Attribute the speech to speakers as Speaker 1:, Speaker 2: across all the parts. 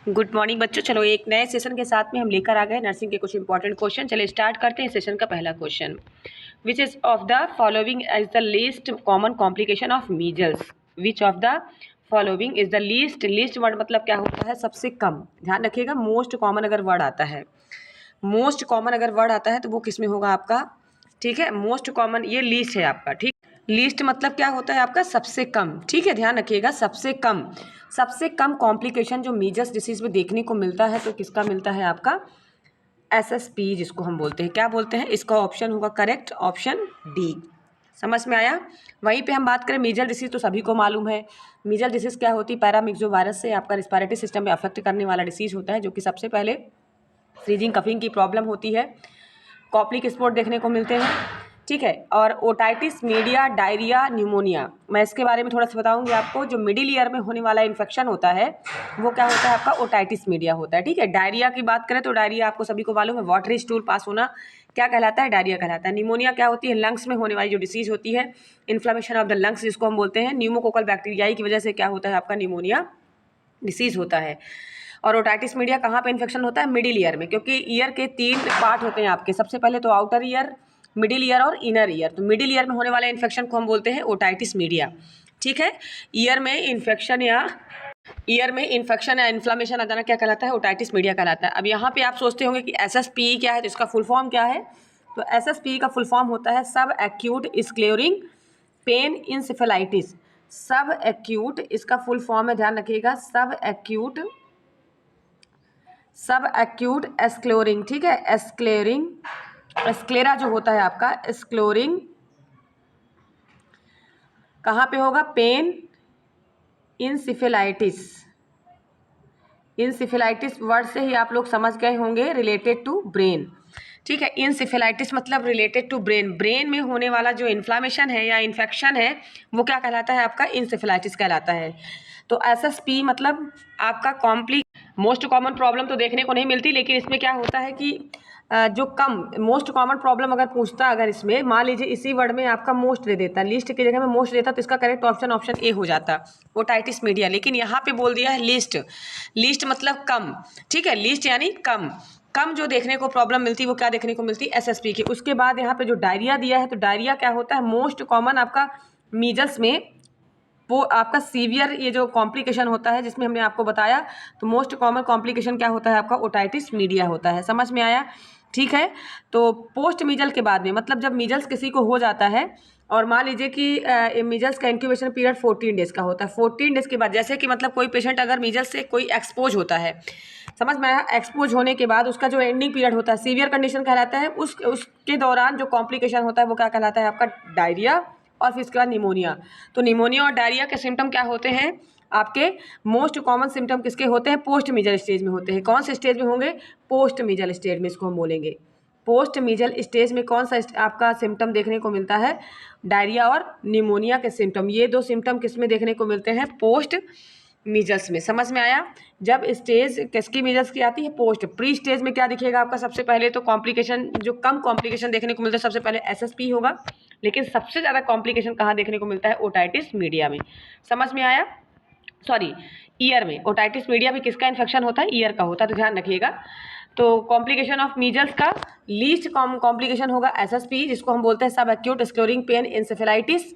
Speaker 1: Good morning बच्चों। चलो एक नए सेशन के साथ में हम लेकर आ गए नर्सिंग के कुछ इंपॉर्टेंट क्वेश्चन। चलिए स्टार्ट करते हैं सेशन का पहला question. Which is of the following is the least common complication of measles. Which of the following is the least word मतलब क्या होता है? सबसे कम। ध्यान रखिएगा, मोस्ट कॉमन अगर वर्ड आता है, मोस्ट कॉमन अगर वर्ड आता है तो वो किस में होगा आपका? ठीक है, मोस्ट कॉमन ये लीस्ट है आपका। ठीक, लीस्ट मतलब क्या होता है आपका? सबसे कम। ठीक है, ध्यान रखिएगा, सबसे कम कॉम्प्लिकेशन जो मीजल्स डिसीज में देखने को मिलता है तो किसका मिलता है आपका? एसएसपी, जिसको हम बोलते हैं। क्या बोलते हैं? इसका ऑप्शन होगा करेक्ट, ऑप्शन डी। समझ में आया? वहीं पे हम बात करें मीजल डिसीज तो सभी को मालूम है। मीजल डिसीज क्या होती है? पैरामिक्सो वायरस से आपका रिस्पायरेटरी सिस्टम में अफेक्ट करने वाला डिसीज होता है, जो कि सबसे पहले फ्रीजिंग कफिंग की प्रॉब्लम होती है, कॉप्लिक स्पॉट देखने को मिलते हैं। ठीक है, और ओटाइटिस मीडिया, डायरिया, न्यूमोनिया, मैं इसके बारे में थोड़ा सा बताऊंगी आपको। जो मिडिल ईयर में होने वाला इन्फेक्शन होता है वो क्या होता है आपका? ओटाइटिस मीडिया होता है। ठीक है, डायरिया की बात करें तो डायरिया आपको सभी को मालूम है, वाटरी स्टूल पास होना क्या कहलाता है? डायरिया कहलाता है। निमोनिया क्या होती है? लंग्स में होने वाली जो डिसीज होती है, इन्फ्लेमेशन ऑफ द लंग्स जिसको हम बोलते हैं। न्यूमोकोकल बैक्टीरियाई की वजह से क्या होता है आपका? निमोनिया डिसीज होता है। और ओटाइटिस मीडिया कहाँ पे इन्फेक्शन होता है? मिडिल ईयर में, क्योंकि ईयर के 3 पार्ट होते हैं आपके। सबसे पहले तो आउटर ईयर, मिडिल ईयर और इनर ईयर। तो मिडिल ईयर में होने वाले इन्फेक्शन को हम बोलते हैं ओटाइटिस मीडिया। ठीक है, ईयर में इन्फेक्शन या इन्फ्लामेशन आ जाना क्या कहलाता है? ओटाइटिस मीडिया कहलाता है। अब यहाँ पे आप सोचते होंगे कि एसएसपी क्या है, तो इसका फुल फॉर्म क्या है? तो एसएसपी का फुल फॉर्म होता है सब एक्यूट स्क्लेरोटिक पेन इंसेफेलाइटिस। सब एक्यूट इसका फुल फॉर्म है, ध्यान रखिएगा, सब एक्यूट एस्क्लेरिंग। ठीक है, एस्क्लेरिंग, एस्क्लेरा जो होता है आपका एस्क्लेरिंग कहाँ पे होगा? Pen encephalitis. इंसेफेलाइटिस वर्ड से ही आप लोग समझ गए होंगे, रिलेटेड टू ब्रेन। ठीक है, इंसेफेलाइटिस मतलब रिलेटेड टू ब्रेन। ब्रेन में होने वाला जो इन्फ्लामेशन है या इन्फेक्शन है वो क्या कहलाता है आपका? इंसेफेलाइटिस कहलाता है। तो एसएसपी मतलब आपका मोस्ट कॉमन प्रॉब्लम तो देखने को नहीं मिलती, लेकिन इसमें क्या होता है कि जो कम मोस्ट कॉमन प्रॉब्लम अगर पूछता, अगर इसमें मान लीजिए इसी वर्ड में आपका मोस्ट दे देता, लिस्ट की जगह में मोस्ट देता, तो इसका करेक्ट ऑप्शन ऑप्शन ए हो जाता, ओटाइटिस मीडिया। लेकिन यहाँ पे बोल दिया है लिस्ट। लिस्ट मतलब कम। ठीक है, लिस्ट यानी कम। कम जो देखने को प्रॉब्लम मिलती है वो क्या देखने को मिलती? एसएसपी की। उसके बाद यहाँ पे जो डायरिया दिया है, तो डायरिया क्या होता है? मोस्ट कॉमन आपका मीजल्स में वो आपका सीवियर ये जो कॉम्प्लिकेशन होता है जिसमें हमने आपको बताया, तो मोस्ट कॉमन कॉम्प्लिकेशन क्या होता है आपका? ओटाइटिस मीडिया होता है। समझ में आया? ठीक है, तो पोस्ट मीजल के बाद में मतलब जब मीजल्स किसी को हो जाता है और मान लीजिए कि मीजल्स का इंक्यूबेशन पीरियड 14 डेज का होता है। 14 डेज के बाद जैसे कि मतलब कोई पेशेंट अगर मीजल्स से कोई एक्सपोज होता है, समझ में आया? एक्सपोज होने के बाद उसका जो एंडिंग पीरियड होता है सीवियर कंडीशन कहलाता है। उसके दौरान जो कॉम्प्लिकेशन होता है वो क्या कहलाता है आपका? डायरिया, और फिर इसके बाद निमोनिया। तो निमोनिया और डायरिया के सिम्टम क्या होते हैं आपके? मोस्ट कॉमन सिम्टम किसके होते हैं? पोस्ट मीजल स्टेज में होते हैं। कौन से स्टेज में होंगे? पोस्ट मीजल स्टेज में, इसको हम बोलेंगे। पोस्ट मीजल स्टेज में कौन सा आपका सिम्टम देखने को मिलता है? डायरिया और निमोनिया के सिम्टम। ये दो सिम्टम किस में देखने को मिलते हैं? पोस्ट मीजल्स में। समझ में आया? जब स्टेज किसकी मीजल्स की आती है? पोस्ट। प्री स्टेज में क्या दिखेगा आपका? सबसे पहले तो कॉम्प्लिकेशन, जो कम कॉम्प्लिकेशन देखने को मिलता है सबसे पहले एसएसपी होगा, लेकिन सबसे ज़्यादा कॉम्प्लिकेशन कहाँ देखने को मिलता है? ओटाइटिस मीडिया में। समझ में आया? सॉरी, ईयर में। ओटाइटिस मीडिया में किसका इन्फेक्शन होता है? ईयर का होता है, तो ध्यान रखिएगा। तो कॉम्प्लिकेशन ऑफ मीजल्स का लीस्ट कॉम्प्लिकेशन होगा एसएसपी, जिसको हम बोलते हैं सब एक्यूट स्क्लेरोटिक पेन इंसेफेलाइटिस।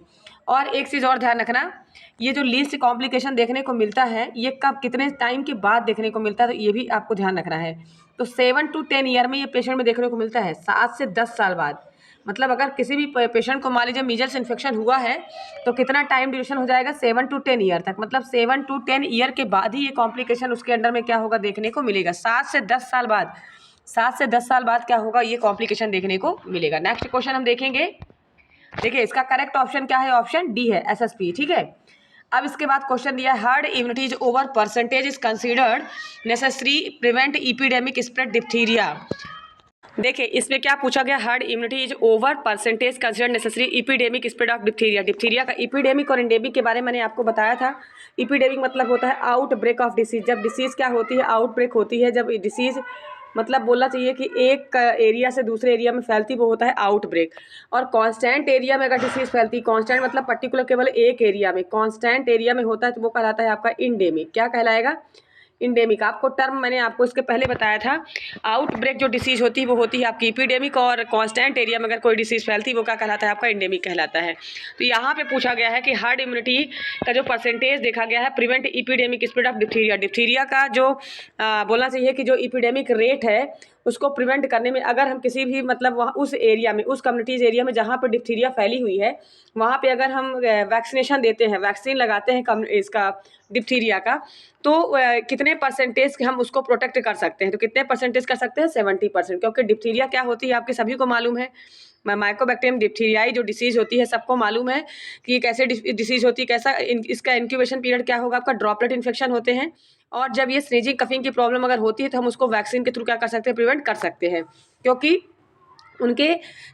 Speaker 1: और एक चीज़ और ध्यान रखना, ये जो लीस्ट कॉम्प्लिकेशन देखने को मिलता है ये कब, कितने टाइम के बाद देखने को मिलता है, तो ये भी आपको ध्यान रखना है। तो 7 to 10 ईयर में ये पेशेंट में देखने को मिलता है, 7 से 10 साल बाद। मतलब अगर किसी भी पेशेंट को मान लीजिए मीजल्स इन्फेक्शन हुआ है तो कितना टाइम ड्यूरेशन हो जाएगा? 7 to 10 ईयर तक। मतलब 7 to 10 ईयर के बाद ही ये कॉम्प्लिकेशन उसके अंडर में क्या होगा? देखने को मिलेगा। 7 से 10 साल बाद, 7 से 10 साल बाद क्या होगा? ये कॉम्प्लिकेशन देखने को मिलेगा। नेक्स्ट क्वेश्चन हम देखेंगे। देखिए इसका करेक्ट ऑप्शन क्या है? ऑप्शन डी है, एसएसपी। ठीक है, अब इसके बाद क्वेश्चन दिया है herd immunity is over percentage is considered necessary prevent epidemic spread diphtheria. देखिए इसमें क्या पूछा गया? Herd immunity is over percentage considered necessary epidemic spread of diphtheria. Diphtheria का एपिडेमिक और एंडेमिक के बारे में मैंने आपको बताया था। एपिडेमिक मतलब होता है आउट ब्रेक ऑफ डिसीज। जब डिसीज क्या होती है? आउट ब्रेक होती है। जब डिसीज मतलब बोलना चाहिए कि एक एरिया से दूसरे एरिया में फैलती, वो होता है आउट ब्रेक। और कांस्टेंट एरिया में अगर डिसीज फैलती, कांस्टेंट मतलब पर्टिकुलर केवल एक एरिया में, कांस्टेंट एरिया में होता है, तो वो कहलाता है आपका इंडेमिक। क्या कहलाएगा? इंडेमिक। आपको टर्म मैंने आपको इसके पहले बताया था, आउटब्रेक जो डिसीज होती है वो होती है आपकी इपीडेमिक, और कांस्टेंट एरिया में अगर कोई डिसीज फैलती है वो क्या कहलाता है आपका इंडेमिक कहलाता है। तो यहाँ पे पूछा गया है कि हर्ड इम्यूनिटी का जो परसेंटेज देखा गया है prevent epidemic spread of diphtheria, diphtheria का जो बोलना चाहिए कि जो इपीडेमिक रेट है उसको प्रिवेंट करने में, अगर हम किसी भी मतलब वहाँ उस एरिया में, उस कम्युनिटीज़ एरिया में जहाँ पर डिप्थीरिया फैली हुई है वहाँ पे अगर हम वैक्सीनेशन देते हैं, वैक्सीन लगाते हैं इसका डिप्थीरिया का, तो कितने परसेंटेज हम उसको प्रोटेक्ट कर सकते हैं। तो कितने परसेंटेज कर सकते हैं? 70%, क्योंकि डिप्थीरिया क्या होती है आपके सभी को मालूम है। माइकोबैक्टीरियम डिप्थीरियाई जो डिसीज होती है सबको मालूम है कि ये कैसे डिसीज होती है, कैसा इसका इंक्यूबेशन पीरियड क्या होगा आपका, ड्रॉपलेट इन्फेक्शन होते हैं। और जब ये स्नीजिंग कफिंग की प्रॉब्लम अगर होती है तो हम उसको वैक्सीन के थ्रू क्या कर सकते हैं, प्रिवेंट कर सकते हैं। क्योंकि उनके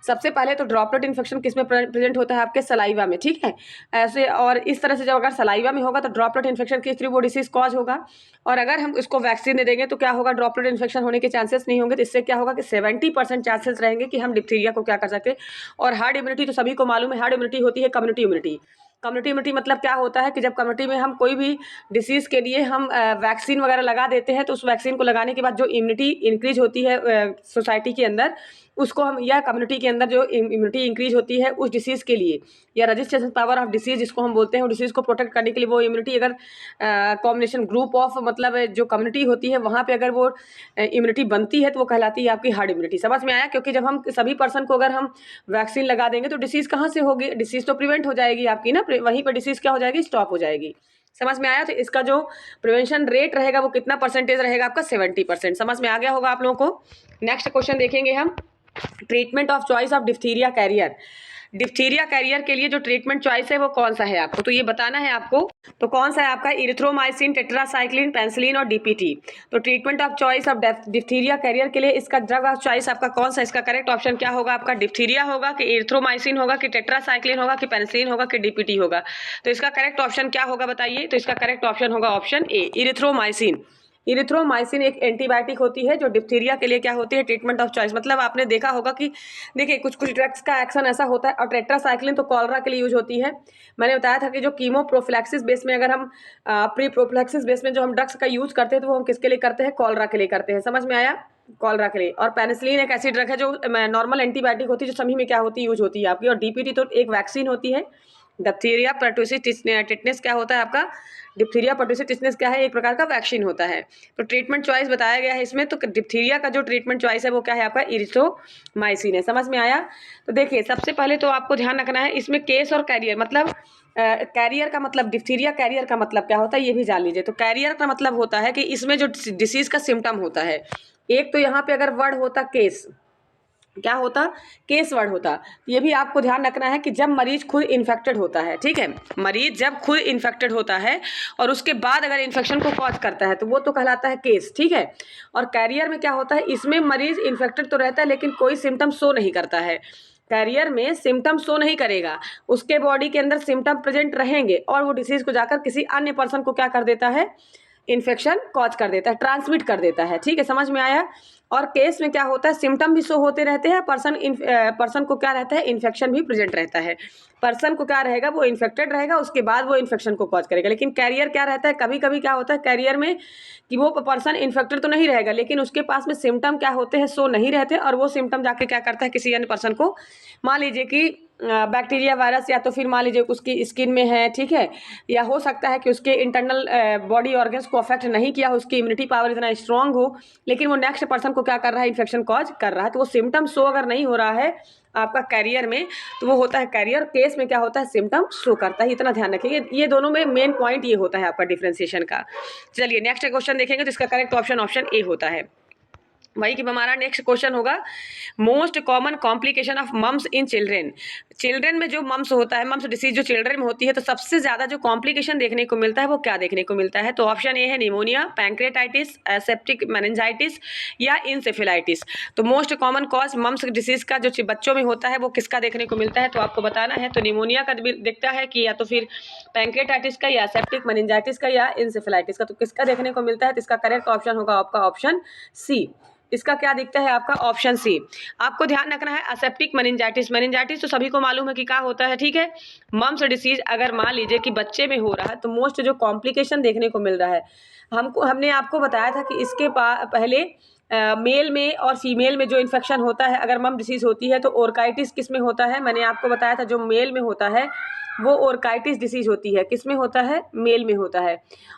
Speaker 1: सबसे पहले तो ड्रॉपलेट इन्फेक्शन किस में प्रेजेंट होता है आपके सलाइवा में, ठीक है ऐसे। और इस तरह से जब अगर सलाइवा में होगा तो ड्रॉपलेट इन्फेक्शन के थ्रू वो डिसीज कॉज होगा। और अगर हम इसको वैक्सीन दे देंगे तो क्या होगा, ड्रॉपलेट इन्फेक्शन होने के चांसेस नहीं होंगे। तो इससे क्या होगा कि 70% चांसेस रहेंगे कि हम डिप्थीरिया को क्या कर सकते हैं। और हार्ड इम्यूनिटी तो सभी को मालूम है, हार्ड इम्यूनिटी होती है कम्युनिटी इम्यूनिटी। कम्युनिटी इम्यूनिटी मतलब क्या होता है कि जब कम्युनिटी में हम कोई भी डिसीज़ के लिए हम वैक्सीन वगैरह लगा देते हैं तो उस वैक्सीन को लगाने के बाद जो इम्यूनिटी इंक्रीज होती है सोसाइटी के अंदर, उसको हम, या कम्युनिटी के अंदर जो इम्यूनिटी इंक्रीज होती है उस डिसीज़ के लिए, या रजिस्ट्रेशन पावर ऑफ डिसीज़ जिसको हम बोलते हैं, वो डिसीज़ को प्रोटेक्ट करने के लिए वो इम्यूनिटी अगर कॉम्बिनेशन ग्रुप ऑफ मतलब जो कम्युनिटी होती है वहाँ पे अगर वो इम्यूनिटी बनती है तो वो कहलाती है आपकी हार्ड इम्यूनिटी। समझ में आया? क्योंकि जब हम सभी पर्सन को अगर हम वैक्सीन लगा देंगे तो डिसीज़ कहाँ से होगी, डिसीज़ तो प्रिवेंट हो जाएगी आपकी ना, वहीं पर डिसीज़ क्या हो जाएगी, स्टॉप हो जाएगी। समझ में आया? तो इसका जो प्रिवेंशन रेट रहेगा वो कितना परसेंटेज रहेगा आपका, 70%। समझ में आ गया होगा आप लोगों को। नेक्स्ट क्वेश्चन देखेंगे हम, treatment of choice of diphtheria carrier. Diphtheria carrier के लिए जो ट्रीटमेंट चॉइस है वो कौन सा है आपको, तो ये बताना है आपको। तो कौन सा है आपका, इरिथ्रोमाइसिन, टेट्रासाइक्लिन, पेनिसिलिन और डीपीटी। तो treatment of choice of diphtheria carrier के लिए इसका ड्रग ऑफ चॉइस आपका कौन सा, इसका करेक्ट ऑप्शन क्या होगा आपका, डिप्थीरिया होगा कि इरिथ्रोमाइसिन होगा कि टेट्रासाइक्लिन होगा कि पेनिसिलिन होगा कि डीपीटी होगा। तो इसका करेक्ट ऑप्शन क्या होगा बताइए। तो इसका करेक्ट ऑप्शन होगा ऑप्शन ए, इरिथ्रोमाइसिन। इरिथ्रोमाइसिन एक एंटीबायोटिक होती है जो डिप्थीरिया के लिए क्या होती है, ट्रीटमेंट ऑफ चॉइस। मतलब आपने देखा होगा कि देखिए कुछ कुछ ड्रग्स का एक्शन ऐसा होता है, और टेट्रासाइक्लिन तो कॉलरा के लिए यूज होती है। मैंने बताया था कि जो कीमो प्रोफिलैक्सिस बेस में, अगर हम प्री प्रोफिलैक्सिस बेस में जो हम ड्रग्स का यूज करते हैं तो वो हम किसके लिए करते हैं, कॉलरा के लिए करते हैं। समझ में आया, कॉलरा के लिए। और पेनिसिलिन एक ऐसी ड्रग है जो नॉर्मल एंटीबायोटिक होती है जो सभी में क्या होती है, यूज होती है आपकी। और डीपीटी तो एक वैक्सीन होती है। डिप्थीरिया पर्टुसिस टिटनेस क्या होता है आपका, डिप्थीरिया पर्टुसिस टिटनेस क्या है, एक प्रकार का वैक्सीन होता है। तो ट्रीटमेंट चॉइस बताया गया है इसमें। तो डिप्थीरिया का जो ट्रीटमेंट चॉइस है वो क्या है आपका, इरिथ्रोमाइसिन है। समझ में आया? तो देखिए सबसे पहले तो आपको ध्यान रखना है इसमें केस और कैरियर, मतलब कैरियर का मतलब, डिप्थीरिया कैरियर का मतलब क्या होता है ये भी जान लीजिए। तो कैरियर का मतलब होता है कि इसमें जो डिसीज का सिम्टम होता है, एक तो यहाँ पे अगर वर्ड होता केस, क्या होता, केस वर्ड होता। ये भी आपको ध्यान रखना है कि जब मरीज खुद इन्फेक्टेड होता है, ठीक है, मरीज जब खुद इन्फेक्टेड होता है और उसके बाद अगर इन्फेक्शन को कॉज करता है तो वो तो कहलाता है केस, ठीक है। और कैरियर में क्या होता है, इसमें मरीज इन्फेक्टेड तो रहता है लेकिन कोई सिम्टम शो नहीं करता है। कैरियर में सिम्टम शो नहीं करेगा, उसके बॉडी के अंदर सिम्टम प्रेजेंट रहेंगे और वो डिसीज को जाकर किसी अन्य पर्सन को क्या कर देता है, इन्फेक्शन कॉज कर देता है, ट्रांसमिट कर देता है। ठीक है, समझ में आया। और केस में क्या होता है, सिम्टम भी शो होते रहते हैं, पर्सन को क्या रहता है, इन्फेक्शन भी प्रेजेंट रहता है। पर्सन को क्या रहेगा, वो इन्फेक्टेड रहेगा, उसके बाद वो इन्फेक्शन को कॉज करेगा। लेकिन कैरियर क्या रहता है, कभी कभी क्या होता है कैरियर में कि वो पर्सन इन्फेक्टेड तो नहीं रहेगा लेकिन उसके पास में सिम्टम क्या होते हैं, शो नहीं रहते, और वो सिम्टम जाके क्या करता है किसी अन्य पर्सन को, मान लीजिए कि बैक्टीरिया वायरस, या तो फिर मान लीजिए उसकी स्किन में है, ठीक है, या हो सकता है कि उसके इंटरनल बॉडी ऑर्गन्स को अफेक्ट नहीं किया हो, उसकी इम्यूनिटी पावर इतना स्ट्रांग हो, लेकिन वो नेक्स्ट पर्सन को क्या कर रहा है, इन्फेक्शन कॉज कर रहा है। तो वो सिम्टम शो अगर नहीं हो रहा है आपका कैरियर में तो वो होता है कैरियर। केस में क्या होता है, सिम्टम शो करता है। इतना ध्यान रखिए, ये दोनों में मेन पॉइंट ये होता है आपका डिफ्रेंसिएशन का। चलिए नेक्स्ट क्वेश्चन देखेंगे तो इसका करेक्ट ऑप्शन ऑप्शन ए होता है। वही कि हमारा नेक्स्ट क्वेश्चन होगा, most common complication of mumps in children. Children में जो मम्स होता है, मम्स डिसीज जो चिल्ड्रेन में होती है, तो सबसे ज्यादा जो कॉम्प्लिकेशन देखने को मिलता है वो क्या देखने को मिलता है। तो ऑप्शन ए है निमोनिया, पैंक्रेटाइटिस, एसेप्टिक मेनिंजाइटिस या इंसेफेलाइटिस। तो most common cause mumps disease का जो बच्चों में होता है वो किसका देखने को मिलता है, तो आपको बताना है। तो निमोनिया का दिखता है कि या तो फिर पैंक्रेटाइटिस का, या एसेप्टिक मेनिंजाइटिस का, या इंसेफेलाइटिस का। तो किसका देखने को मिलता है, तो इसका करेक्ट ऑप्शन होगा आपका ऑप्शन सी, इसका क्या दिखता है आपका ऑप्शन सी। आपको ध्यान रखना है असेप्टिक मेनिंजाइटिस, मेनिंजाइटिस तो सभी को मालूम है कि क्या होता है, ठीक है। मम्स डिसीज अगर मान लीजिए कि बच्चे में हो रहा है तो मोस्ट जो कॉम्प्लिकेशन देखने को मिल रहा है, हमने आपको बताया था कि इसके पहले मेल में और फीमेल में जो इन्फेक्शन होता है, अगर मम डिसीज होती है तो ओरकाइटिस किस में होता है, मैंने आपको बताया था जो मेल में होता है वो ओरकाइटिस डिसीज होती है, किस में होता है, मेल में होता है।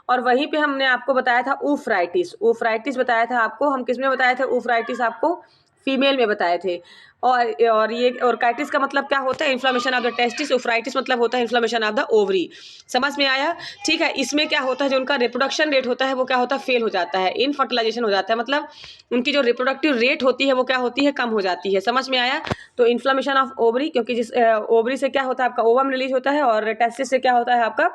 Speaker 1: और वहीं पे हमने आपको बताया था ऊफ्राइटिस, ऊफ्राइटिस बताया था आपको, हम किस में बताए थे ऊफ्राइटिस, आपको फीमेल में बताए थे। और ये ओरकाइटिस का मतलब क्या होता है, इन्फ्लामेशन ऑफ द टेस्टिस, ऊफ्राइटिस मतलब होता है इन्फ्लामेशन ऑफ द ओवरी। समझ में आया, ठीक है। इसमें क्या होता है, जो उनका रिप्रोडक्शन रेट होता है वो क्या होता है, फेल हो जाता है, इनफर्टिलाइजेशन हो जाता है, मतलब उनकी जो रिप्रोडक्टिव रेट होती है वो क्या होती है, कम हो जाती है। समझ में आया। तो इन्फ्लामेशन ऑफ ओवरी, क्योंकि जिस ओवरी से क्या होता है आपका ओवम रिलीज होता है, और टेस्टिस से क्या होता है आपका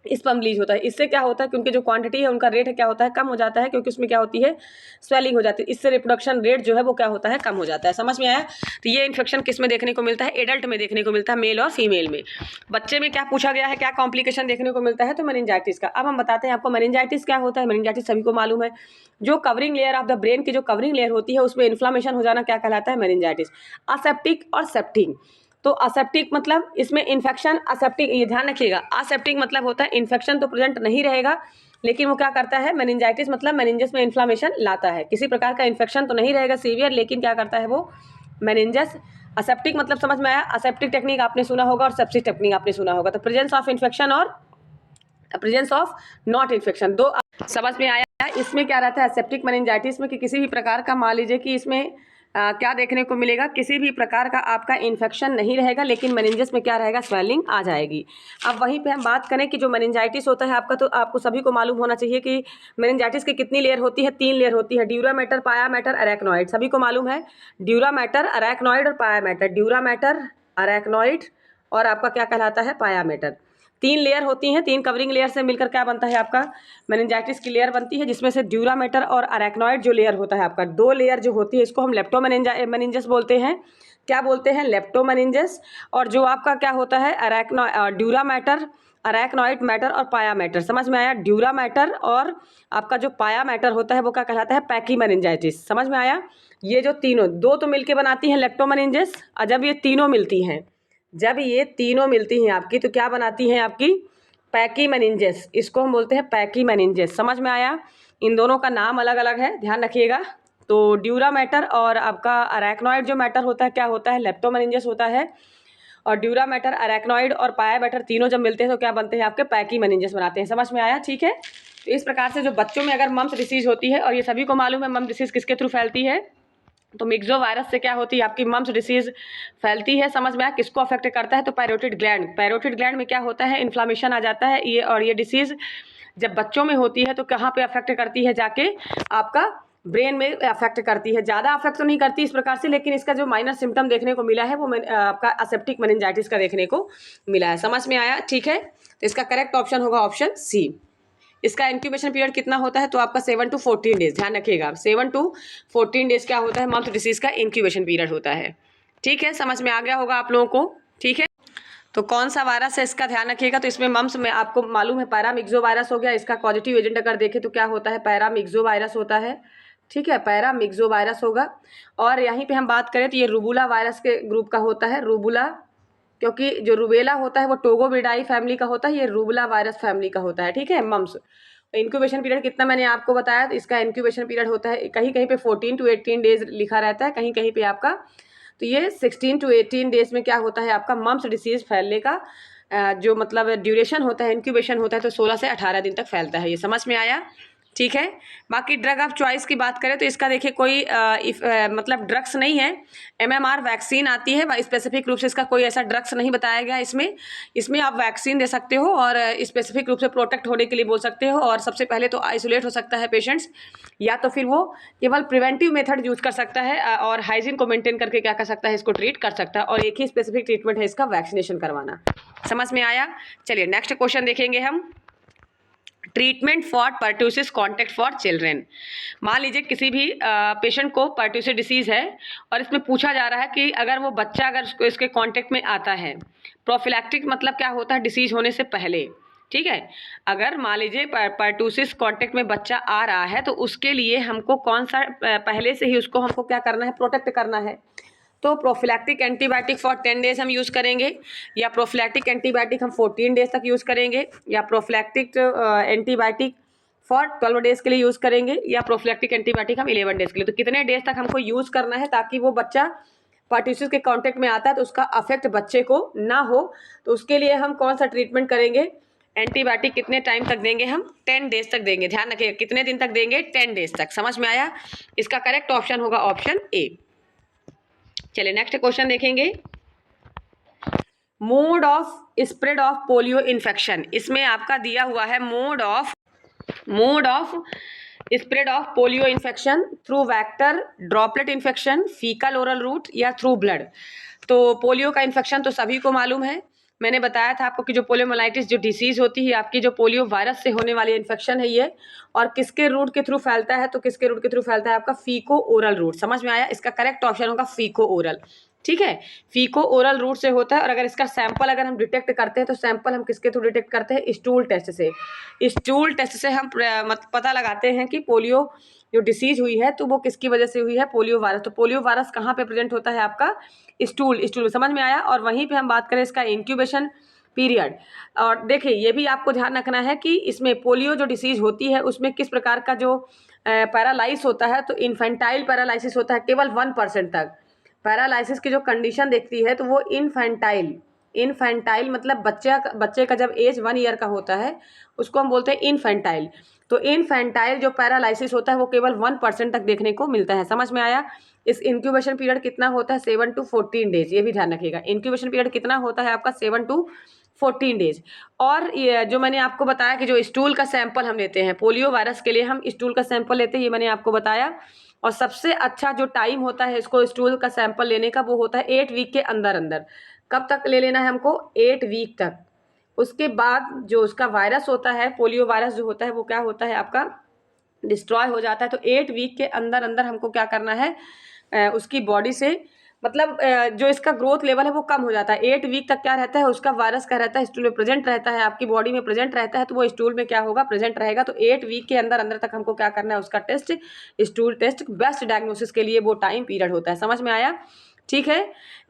Speaker 1: स्पर्म रिलीज होता है। इससे क्या होता है कि उनकी जो क्वांटिटी है उनका रेट क्या होता है, कम हो जाता है, क्योंकि उसमें क्या होती है, स्वेलिंग हो जाती है। इससे रिप्रोडक्शन रेट जो है वो क्या होता है, कम हो जाता है। समझ में आया। तो ये इन्फेक्शन किस में देखने को मिलता है, एडल्ट में देखने को मिलता है, मेल और फीमेल में। बच्चे में क्या पूछा गया है, क्या कॉम्प्लिकेशन देखने को मिलता है, तो मेनिंजाइटिस का। अब हम बताते हैं आपको मेनिंजाइटिस क्या होता है। मेनिंजाइटिस सभी को मालूम है, जो covering layer of the brain की जो कवरिंग लेयर होती है उसमें इन्फ्लामेशन हो जाना क्या कहलाता है, मेनिंजाइटिस। असेप्टिक और सेप्टिक, तो असेप्टिक मतलब इसमें इन्फेक्शन, असेप्टिक ये ध्यान रखिएगा, असेप्टिक मतलब होता है इन्फेक्शन तो प्रेजेंट नहीं रहेगा, लेकिन वो क्या करता है, मेनिंजाइटिस मतलब मेनिंजस में इन्फ्लामेशन लाता है। किसी प्रकार का इन्फेक्शन तो नहीं रहेगा सीवियर, लेकिन क्या करता है वो, मेनिंजस। असेप्टिक मतलब समझ में आया, असेप्टिक टेक्निक आपने सुना होगा और सेप्सिक टेक्निक आपने सुना होगा। तो प्रेजेंस ऑफ इन्फेक्शन और प्रेजेंस ऑफ नॉट इन्फेक्शन, दो समझ में आया। इसमें क्या रहता है असेप्टिक मेनिंजाइटिस में कि किसी भी प्रकार का, मान लीजिए कि इसमें क्या देखने को मिलेगा, किसी भी प्रकार का आपका इन्फेक्शन नहीं रहेगा, लेकिन मेनिंजस में क्या रहेगा, स्वेलिंग आ जाएगी। अब वहीं पे हम बात करें कि जो मेनिंजाइटिस होता है आपका, तो आपको सभी को मालूम होना चाहिए कि मेनिंजाइटिस की कितनी लेयर होती है, 3 लेयर होती है, ड्यूरा मैटर, पाया मैटर, अरेक्नॉइड। सभी को मालूम है ड्यूरा मैटर, अरेक्नॉइड और पाया मैटर। ड्यूरा मैटर, अरेक्नॉइड और आपका क्या कहलाता है, पाया मैटर। 3 लेयर होती हैं, 3 कवरिंग लेयर से मिलकर क्या बनता है आपका, मेनिंजाइटिस की लेयर बनती है, जिसमें से ड्यूरा मैटर और अरेक्नॉइड जो लेयर होता है आपका, 2 लेयर जो होती है इसको हम लेप्टोमेनिंजस बोलते हैं। क्या बोलते हैं, लेप्टोमेनिंजस। और जो आपका क्या होता है, ड्यूरा मैटर, अरेक्नॉइड मैटर और पाया मैटर। समझ में आया। ड्यूरा मैटर और आपका जो पाया मैटर होता है वो क्या कहलाता है, पैकी मेनिंजाइटिस। समझ में आया। ये जो तीनों, 2 तो मिलके बनाती हैं लेप्टोमेनिंजस, और जब ये तीनों मिलती हैं, जब ये तीनों मिलती हैं आपकी, तो क्या बनाती हैं आपकी, पैकी मेनिंजस। इसको हम बोलते हैं पैकी मेनिंजस। समझ में आया। इन दोनों का नाम अलग अलग है, ध्यान रखिएगा। तो ड्यूरा मैटर और आपका अरेक्नॉइड जो मैटर होता है क्या होता है, लेप्टोमेनिंजस होता है। और ड्यूरा मैटर, अरेक्नॉइड और पाया मैटर तीनों जब मिलते हैं तो क्या बनते हैं, आपके पैकी मेनिंजस बनाते हैं। समझ में आया, ठीक है। तो इस प्रकार से जो बच्चों में अगर मम्स डिसीज होती है, और ये सभी को मालूम है मम्स डिसीज किसके थ्रू फैलती है, तो मिक्सो वायरस से क्या होती है आपकी, मम्स डिसीज फैलती है। समझ में आया। किसको अफेक्ट करता है, तो पैरोटिड ग्लैंड, पैरोटिड ग्लैंड में क्या होता है, इन्फ्लामेशन आ जाता है ये। और ये डिसीज जब बच्चों में होती है तो कहाँ पे अफेक्ट करती है, जाके आपका ब्रेन में अफेक्ट करती है। ज़्यादा अफेक्ट तो नहीं करती इस प्रकार से, लेकिन इसका जो माइनर सिम्टम देखने को मिला है वो आपका असेप्टिक मेनिंजाइटिस का देखने को मिला है। समझ में आया, ठीक है। तो इसका करेक्ट ऑप्शन होगा ऑप्शन सी। इसका इंक्यूबेशन पीरियड कितना होता है, तो आपका 7 to 14 डेज, ध्यान रखिएगा 7 to 14 डेज क्या होता है, मम्स डिसीज का इंक्यूबेशन पीरियड होता है। ठीक है, समझ में आ गया होगा आप लोगों को, ठीक है। तो कौन सा वायरस है इसका ध्यान रखिएगा। तो इसमें मम्स में आपको मालूम है पैरामिक्सो वायरस हो गया। इसका पॉजिटिव एजेंट अगर देखें तो क्या होता है, पैरामिक्सो वायरस होता है, ठीक है, पैरामिक्सो वायरस होगा। और यहीं पे हम बात करें तो ये रूबुला वायरस के ग्रुप का होता है, रूबुला, क्योंकि जो रूबेला होता है वो टोगोविडाई फैमिली का होता है, ये रूबुला वायरस फैमिली का होता है, ठीक है। मम्स इंक्यूबेशन पीरियड कितना मैंने आपको बताया, तो इसका इंक्यूबेशन पीरियड होता है कहीं कहीं पे 14 to 18 डेज लिखा रहता है, कहीं कहीं पे आपका, तो ये 16 to 18 डेज में क्या होता है आपका, मम्स डिसीज फैलने का जो मतलब ड्यूरेशन होता है, इंक्यूबेशन होता है, तो 16 से 18 दिन तक फैलता है। ये समझ में आया, ठीक है। बाकी ड्रग ऑफ चॉइस की बात करें तो इसका देखिए कोई मतलब ड्रग्स नहीं है, MMR वैक्सीन आती है, स्पेसिफिक रूप से इसका कोई ऐसा ड्रग्स नहीं बताया गया। इसमें आप वैक्सीन दे सकते हो और स्पेसिफिक रूप से प्रोटेक्ट होने के लिए बोल सकते हो। और सबसे पहले तो आइसोलेट हो सकता है पेशेंट्स, या तो फिर वो केवल प्रिवेंटिव मेथड यूज कर सकता है और हाइजीन को मेंटेन करके क्या कर सकता है, इसको ट्रीट कर सकता है। और एक ही स्पेसिफिक ट्रीटमेंट है इसका, वैक्सीनेशन करवाना। समझ में आया। चलिए नेक्स्ट क्वेश्चन देखेंगे हम, treatment for pertussis contact for children. मान लीजिए किसी भी पेशेंट को पर्ट्यूसिस डिसीज है और इसमें पूछा जा रहा है कि अगर वो बच्चा अगर इसके कॉन्टैक्ट में आता है, प्रोफिलैक्टिक मतलब क्या होता है, डिसीज होने से पहले, ठीक है। अगर मान लीजिए पर्टूसिस कांटेक्ट में बच्चा आ रहा है तो उसके लिए हमको कौन सा पहले से ही उसको हमको क्या करना है, प्रोटेक्ट करना है। तो प्रोफिलैक्टिक एंटीबायोटिक फॉर 10 डेज हम यूज़ करेंगे, या प्रोफिलैक्टिक एंटीबायोटिक हम 14 डेज तक यूज़ करेंगे, या प्रोफिलैक्टिक एंटीबायोटिक फॉर 12 डेज के लिए यूज़ करेंगे, या प्रोफिलैक्टिक एंटीबायोटिक हम 11 डेज के लिए। तो कितने डेज तक हमको यूज़ करना है ताकि वो बच्चा पर्टूसिस के कांटेक्ट में आता है तो उसका अफेक्ट बच्चे को ना हो। तो उसके लिए हम कौन सा ट्रीटमेंट करेंगे, एंटीबायोटिक कितने टाइम तक देंगे हम, 10 डेज तक देंगे। ध्यान रखिए कितने दिन तक देंगे, 10 डेज तक। समझ में आया। इसका करेक्ट ऑप्शन होगा ऑप्शन ए। चलिए नेक्स्ट क्वेश्चन देखेंगे। Mode of spread of polio infection, इसमें आपका दिया हुआ है mode of spread of polio infection through vector, droplet infection, faecal oral route, या थ्रू ब्लड। तो पोलियो का इन्फेक्शन तो सभी को मालूम है, मैंने बताया था आपको कि जो पोलियोमाइलाइटिस जो डिसीज होती है आपकी, जो पोलियो वायरस से होने वाली इन्फेक्शन है ये, और किसके रूट के थ्रू फैलता है, तो किसके रूट के थ्रू फैलता है आपका, फीको ओरल रूट। समझ में आया। इसका करेक्ट ऑप्शन होगा फीको ओरल। ठीक है, फीको ओरल रूट से होता है। और अगर इसका सैंपल अगर हम डिटेक्ट करते हैं तो सैंपल हम किसके थ्रू डिटेक्ट करते हैं, स्टूल टेस्ट से। स्टूल टेस्ट से हम पता लगाते हैं कि पोलियो जो डिसीज हुई है तो वो किसकी वजह से हुई है, पोलियो वायरस। तो पोलियो वायरस कहाँ पे प्रेजेंट होता है आपका, स्टूल में। समझ में आया। और वहीं पे हम बात करें इसका इंक्यूबेशन पीरियड। और देखिए ये भी आपको ध्यान रखना है कि इसमें पोलियो जो डिसीज होती है उसमें किस प्रकार का जो पैरालाइस होता है, तो इन्फेंटाइल पैरालाइसिस होता है केवल 1% तक। पैरालाइसिस की जो कंडीशन देखती है तो वो इनफेंटाइल मतलब बच्चे का जब एज 1 ईयर का होता है उसको हम बोलते हैं इनफेंटाइल। तो इनफेंटाइल जो पैरालाइसिस होता है वो केवल 1% तक देखने को मिलता है। समझ में आया। इस इंक्यूबेशन पीरियड कितना होता है, 7 to 14 डेज। ये भी ध्यान रखिएगा, इंक्यूबेशन पीरियड कितना होता है आपका, 7 to 14 डेज। और ये जो मैंने आपको बताया कि जो स्टूल का सैंपल हम लेते हैं पोलियो वायरस के लिए, हम स्टूल का सैंपल लेते हैं, ये मैंने आपको बताया। और सबसे अच्छा जो टाइम होता है इसको स्टूल का सैंपल लेने का वो होता है 8 वीक के अंदर अंदर। कब तक ले लेना है हमको, 8 वीक तक। उसके बाद जो उसका वायरस होता है, पोलियो वायरस जो होता है वो क्या होता है आपका, डिस्ट्रॉय हो जाता है। तो 8 वीक के अंदर अंदर हमको क्या करना है, उसकी बॉडी से मतलब जो इसका ग्रोथ लेवल है वो कम हो जाता है। 8 वीक तक क्या रहता है, उसका वायरस क्या रहता है, स्टूल में प्रेजेंट रहता है, आपकी बॉडी में प्रेजेंट रहता है, तो वो स्टूल में क्या होगा, प्रेजेंट रहेगा। तो 8 वीक के अंदर अंदर तक हमको क्या करना है, उसका test, stool test, best diagnosis के लिए वो टाइम पीरियड होता है। समझ में आया। ठीक है,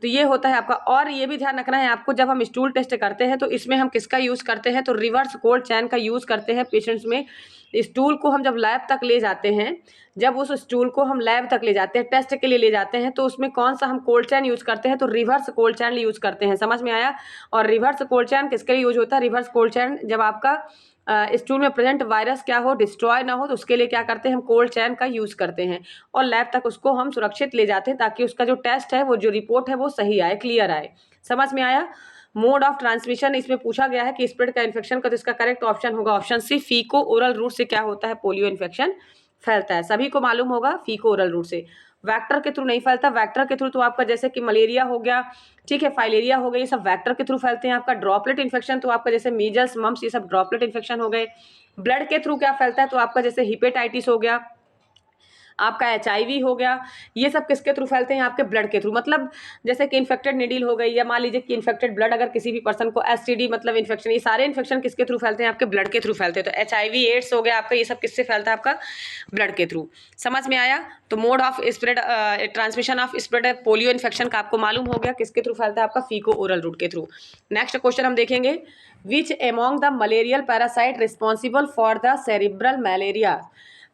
Speaker 1: तो ये होता है आपका। और ये भी ध्यान रखना है आपको, जब हम स्टूल टेस्ट करते हैं तो इसमें हम किसका यूज़ करते हैं, तो रिवर्स कोल्ड चैन का यूज़ करते हैं पेशेंट्स में। स्टूल को हम जब लैब तक ले जाते हैं, जब उस स्टूल को हम लैब तक ले जाते हैं, टेस्ट के लिए ले जाते हैं, तो उसमें कौन सा हम कोल्ड चैन यूज़ करते हैं, तो रिवर्स कोल्ड चैन यूज़ करते हैं। समझ में आया। और रिवर्स कोल्ड चैन किसके लिए यूज होता है, रिवर्स कोल्ड चैन जब आपका स्टूल में प्रेजेंट वायरस क्या हो, डिस्ट्रॉय ना हो, तो उसके लिए क्या करते हैं, हम कोल्ड चैन का यूज़ करते हैं और लैब तक उसको हम सुरक्षित ले जाते हैं ताकि उसका जो टेस्ट है, वो जो रिपोर्ट है वो सही आए, क्लियर आए। समझ में आया। मोड ऑफ ट्रांसमिशन इसमें पूछा गया है कि स्प्रेड का इन्फेक्शन का, तो इसका करेक्ट ऑप्शन होगा ऑप्शन सी, फीको ओरल रूट से क्या होता है, पोलियो इन्फेक्शन फैलता है। सभी को मालूम होगा फीको ओरल रूट से, वेक्टर के थ्रू नहीं फैलता। वेक्टर के थ्रू तो आपका जैसे कि मलेरिया हो गया, ठीक है, फाइलेरिया हो गया, ये सब वेक्टर के थ्रू फैलते हैं। आपका ड्रॉपलेट इन्फेक्शन तो आपका जैसे मीजल्स, मम्स, ये सब ड्रॉपलेट इन्फेक्शन हो गए। ब्लड के थ्रू क्या फैलता है, तो आपका जैसे हिपेटाइटिस हो गया, आपका HIV हो गया, ये सब किसके थ्रू फैलते हैं, आपके ब्लड के थ्रू। मतलब जैसे कि इन्फेक्टेड निडल हो गई, या मान लीजिए कि इन्फेक्टेड ब्लड अगर किसी भी पर्सन को, STD मतलब इन्फेक्शन, ये सारे इन्फेक्शन किसके थ्रू फैलते हैं, आपके ब्लड के थ्रू फैलते हैं। तो HIV एड्स हो गया आपका, ये सब किससे फैलता है, आपका ब्लड के थ्रू। समझ में आया। तो mode of spread, transmission of spread polio infection का आपको मालूम हो गया किसके थ्रू फैलता है, आपका फीको ओरल रूट के थ्रू। नेक्स्ट क्वेश्चन हम देखेंगे, विच among the malarial parasite responsible for the cerebral malaria.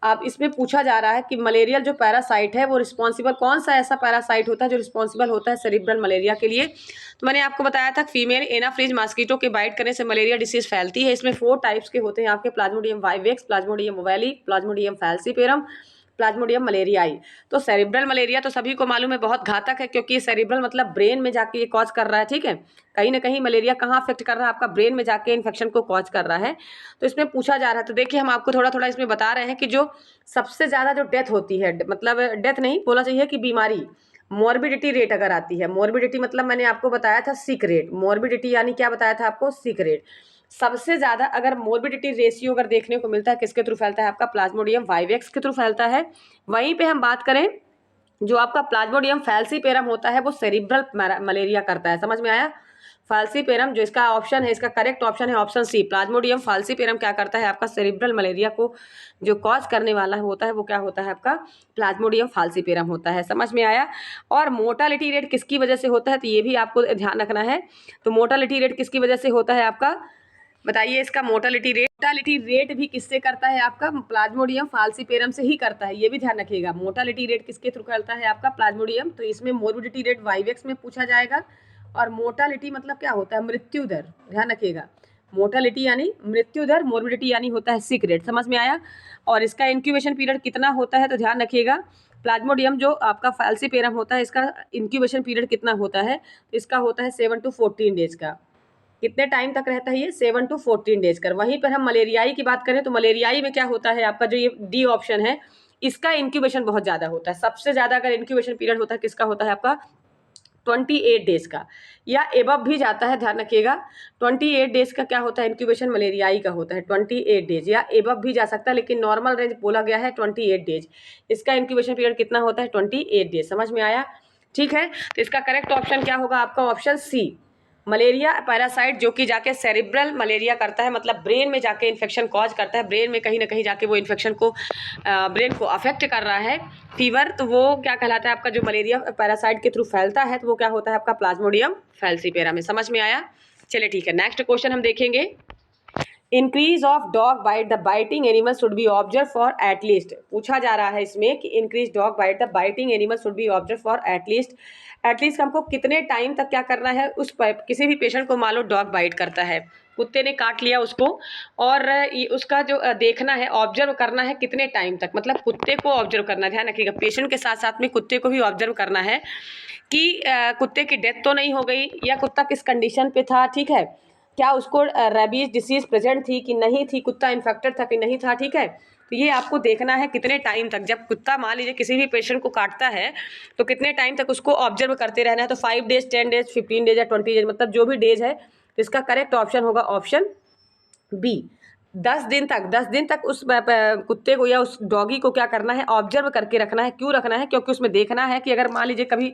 Speaker 1: अब इसमें पूछा जा रहा है कि मलेरियल जो पैरासाइट है वो रिस्पॉन्सिबल, कौन सा ऐसा पैरासाइट होता है जो रिस्पॉन्सिबल होता है सेरिब्रल मलेरिया के लिए। तो मैंने आपको बताया था फीमेल एनाफ्रीज मॉस्किटो के बाइट करने से मलेरिया डिसीज फैलती है। इसमें 4 टाइप्स के होते हैं आपके, plasmodium vivax, plasmodium ovale, plasmodium falciparum, plasmodium malariae. तो सेरिब्रल मलेरिया तो सभी को मालूम है बहुत घातक है, क्योंकि ये सेरिब्रल मतलब ब्रेन में जाके ये कॉज कर रहा है। ठीक है, कहीं ना कहीं मलेरिया कहाँ अफेक्ट कर रहा है, आपका ब्रेन में जाके इन्फेक्शन को कॉज कर रहा है। तो इसमें पूछा जा रहा है, तो देखिए हम आपको थोड़ा थोड़ा इसमें बता रहे हैं कि जो सबसे ज़्यादा जो डेथ होती है, मतलब डेथ नहीं बोला चाहिए कि बीमारी, मॉर्बिडिटी रेट अगर आती है, मॉर्बिडिटी मतलब मैंने आपको बताया था सिक रेट, मॉर्बिडिटी यानी क्या बताया था आपको, सिक रेट। सबसे ज़्यादा अगर मोर्बिडिटी रेशियो अगर देखने को मिलता है किसके थ्रू फैलता है, आपका प्लाज्मोडियम वाइवेक्स के थ्रू फैलता है। वहीं पे हम बात करें, जो आपका प्लाज्मोडियम फैल्सीपेरम होता है वो सेरिब्रल मलेरिया करता है। समझ में आया। फाल्सीपेरम जो इसका ऑप्शन है, इसका करेक्ट ऑप्शन है ऑप्शन सी, प्लाज्मोडियम फाल्सीपेरम क्या करता है आपका सेरिब्रल मलेरिया को जो कॉज करने वाला होता है वो क्या होता है आपका प्लाज्मोडियम फाल्सीपेरम होता है। समझ में आया। और मोर्टालिटी रेट किसकी वजह से होता है तो ये भी आपको ध्यान रखना है। तो मोर्टालिटी रेट किसकी वजह से होता है आपका, बताइए इसका मोर्टालिटी रेट भी किससे करता है आपका प्लाज्मोडियम फाल्सीपेरम से ही करता है, ये भी ध्यान रखिएगा। मोर्टालिटी रेट किसके थ्रू करता है आपका प्लाज्मोडियम, तो इसमें मोर्बिडिटी रेट वाइवेक्स में पूछा जाएगा। और मोर्टालिटी मतलब क्या होता है मृत्यु दर, ध्यान रखिएगा। मोर्टालिटी यानी मृत्यु दर, मोर्बिडिटी यानी होता है सिक रेट। समझ में आया। और इसका इंक्यूबेशन पीरियड कितना होता है तो ध्यान रखिएगा, प्लाज्मोडियम जो आपका फाल्सीपेरम होता है इसका इंक्यूबेशन पीरियड कितना होता है, तो इसका होता है 7 to 14 डेज का। कितने टाइम तक रहता है ये 7 to 14 डेज कर। वहीं पर हम मलेरियाई की बात करें तो मलेरियाई में क्या होता है आपका जो ये डी ऑप्शन है इसका इंक्यूबेशन बहुत ज़्यादा होता है। सबसे ज़्यादा अगर इंक्यूबेशन पीरियड होता है किसका होता है आपका 28 डेज का, या एबव भी जाता है, ध्यान रखिएगा। 28 डेज का क्या होता है इंक्यूबेशन मलेरियाई का होता है 28 डेज, या एबव भी जा सकता है लेकिन नॉर्मल रेंज बोला गया है 28 डेज। इसका इंक्यूबेशन पीरियड कितना होता है 28 डेज। समझ में आया। ठीक है, तो इसका करेक्ट ऑप्शन क्या होगा आपका ऑप्शन सी, मलेरिया पैरासाइट जो कि जाके सेरिब्रल मलेरिया करता है, मतलब ब्रेन में जाके इन्फेक्शन कॉज करता है, ब्रेन में कहीं ना कहीं जाके वो इन्फेक्शन को ब्रेन को अफेक्ट कर रहा है फीवर, तो वो क्या कहलाता है आपका जो मलेरिया पैरासाइट के थ्रू फैलता है तो वो क्या होता है आपका प्लाज्मोडियम फैल्सीपेरम में। समझ में आया। चलिए ठीक है, नेक्स्ट क्वेश्चन हम देखेंगे। Increase of dog bite the biting animal should be observe for at least, पूछा जा रहा है इसमें कि increase dog bite the biting animal should be observe for at least हमको कितने टाइम तक क्या करना है उस किसी भी पेशेंट को मान लो डॉग बाइट करता है, कुत्ते ने काट लिया उसको, और उसका जो देखना है ऑब्जर्व करना है कितने टाइम तक, मतलब कुत्ते को ऑब्जर्व करना, ध्यान रखिएगा पेशेंट के साथ साथ में कुत्ते को भी ऑब्जर्व करना है कि कुत्ते की डेथ तो नहीं हो गई, या कुत्ता किस कंडीशन पे था, ठीक है, क्या उसको रेबीज डिसीज प्रेजेंट थी कि नहीं थी, कुत्ता इन्फेक्टेड था कि नहीं था। ठीक है, तो ये आपको देखना है कितने टाइम तक, जब कुत्ता मान लीजिए किसी भी पेशेंट को काटता है तो कितने टाइम तक उसको ऑब्जर्व करते रहना है, तो 5 डेज 10 डेज 15 डेज या 20 डेज, मतलब जो भी डेज है, तो इसका करेक्ट ऑप्शन होगा ऑप्शन बी, 10 दिन तक उस कुत्ते को या उस डॉगी को क्या करना है ऑब्जर्व करके रखना है। क्यों रखना है, क्योंकि उसमें देखना है कि अगर मान लीजिए कभी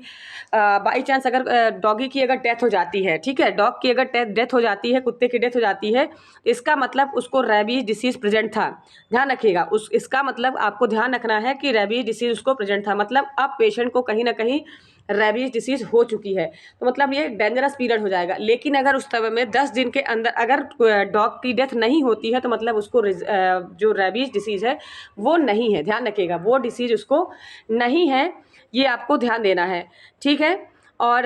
Speaker 1: बाई चांस अगर डॉगी की अगर डेथ हो जाती है, ठीक है, डॉग की अगर डेथ हो जाती है, कुत्ते की डेथ हो जाती है, इसका मतलब उसको रेबीज डिसीज प्रेजेंट था, ध्यान रखिएगा। इसका मतलब आपको ध्यान रखना है कि रेबीज डिसीज उसको प्रेजेंट था, मतलब अब पेशेंट को कहीं ना कहीं रेबीज डिसीज हो चुकी है, तो मतलब ये डेंजरस पीरियड हो जाएगा। लेकिन अगर उस समय में 10 दिन के अंदर अगर डॉग की डेथ नहीं होती है तो मतलब उसको जो रेबीज डिसीज है वो नहीं है, ध्यान रखिएगा, वो डिसीज उसको नहीं है, ये आपको ध्यान देना है। ठीक है, और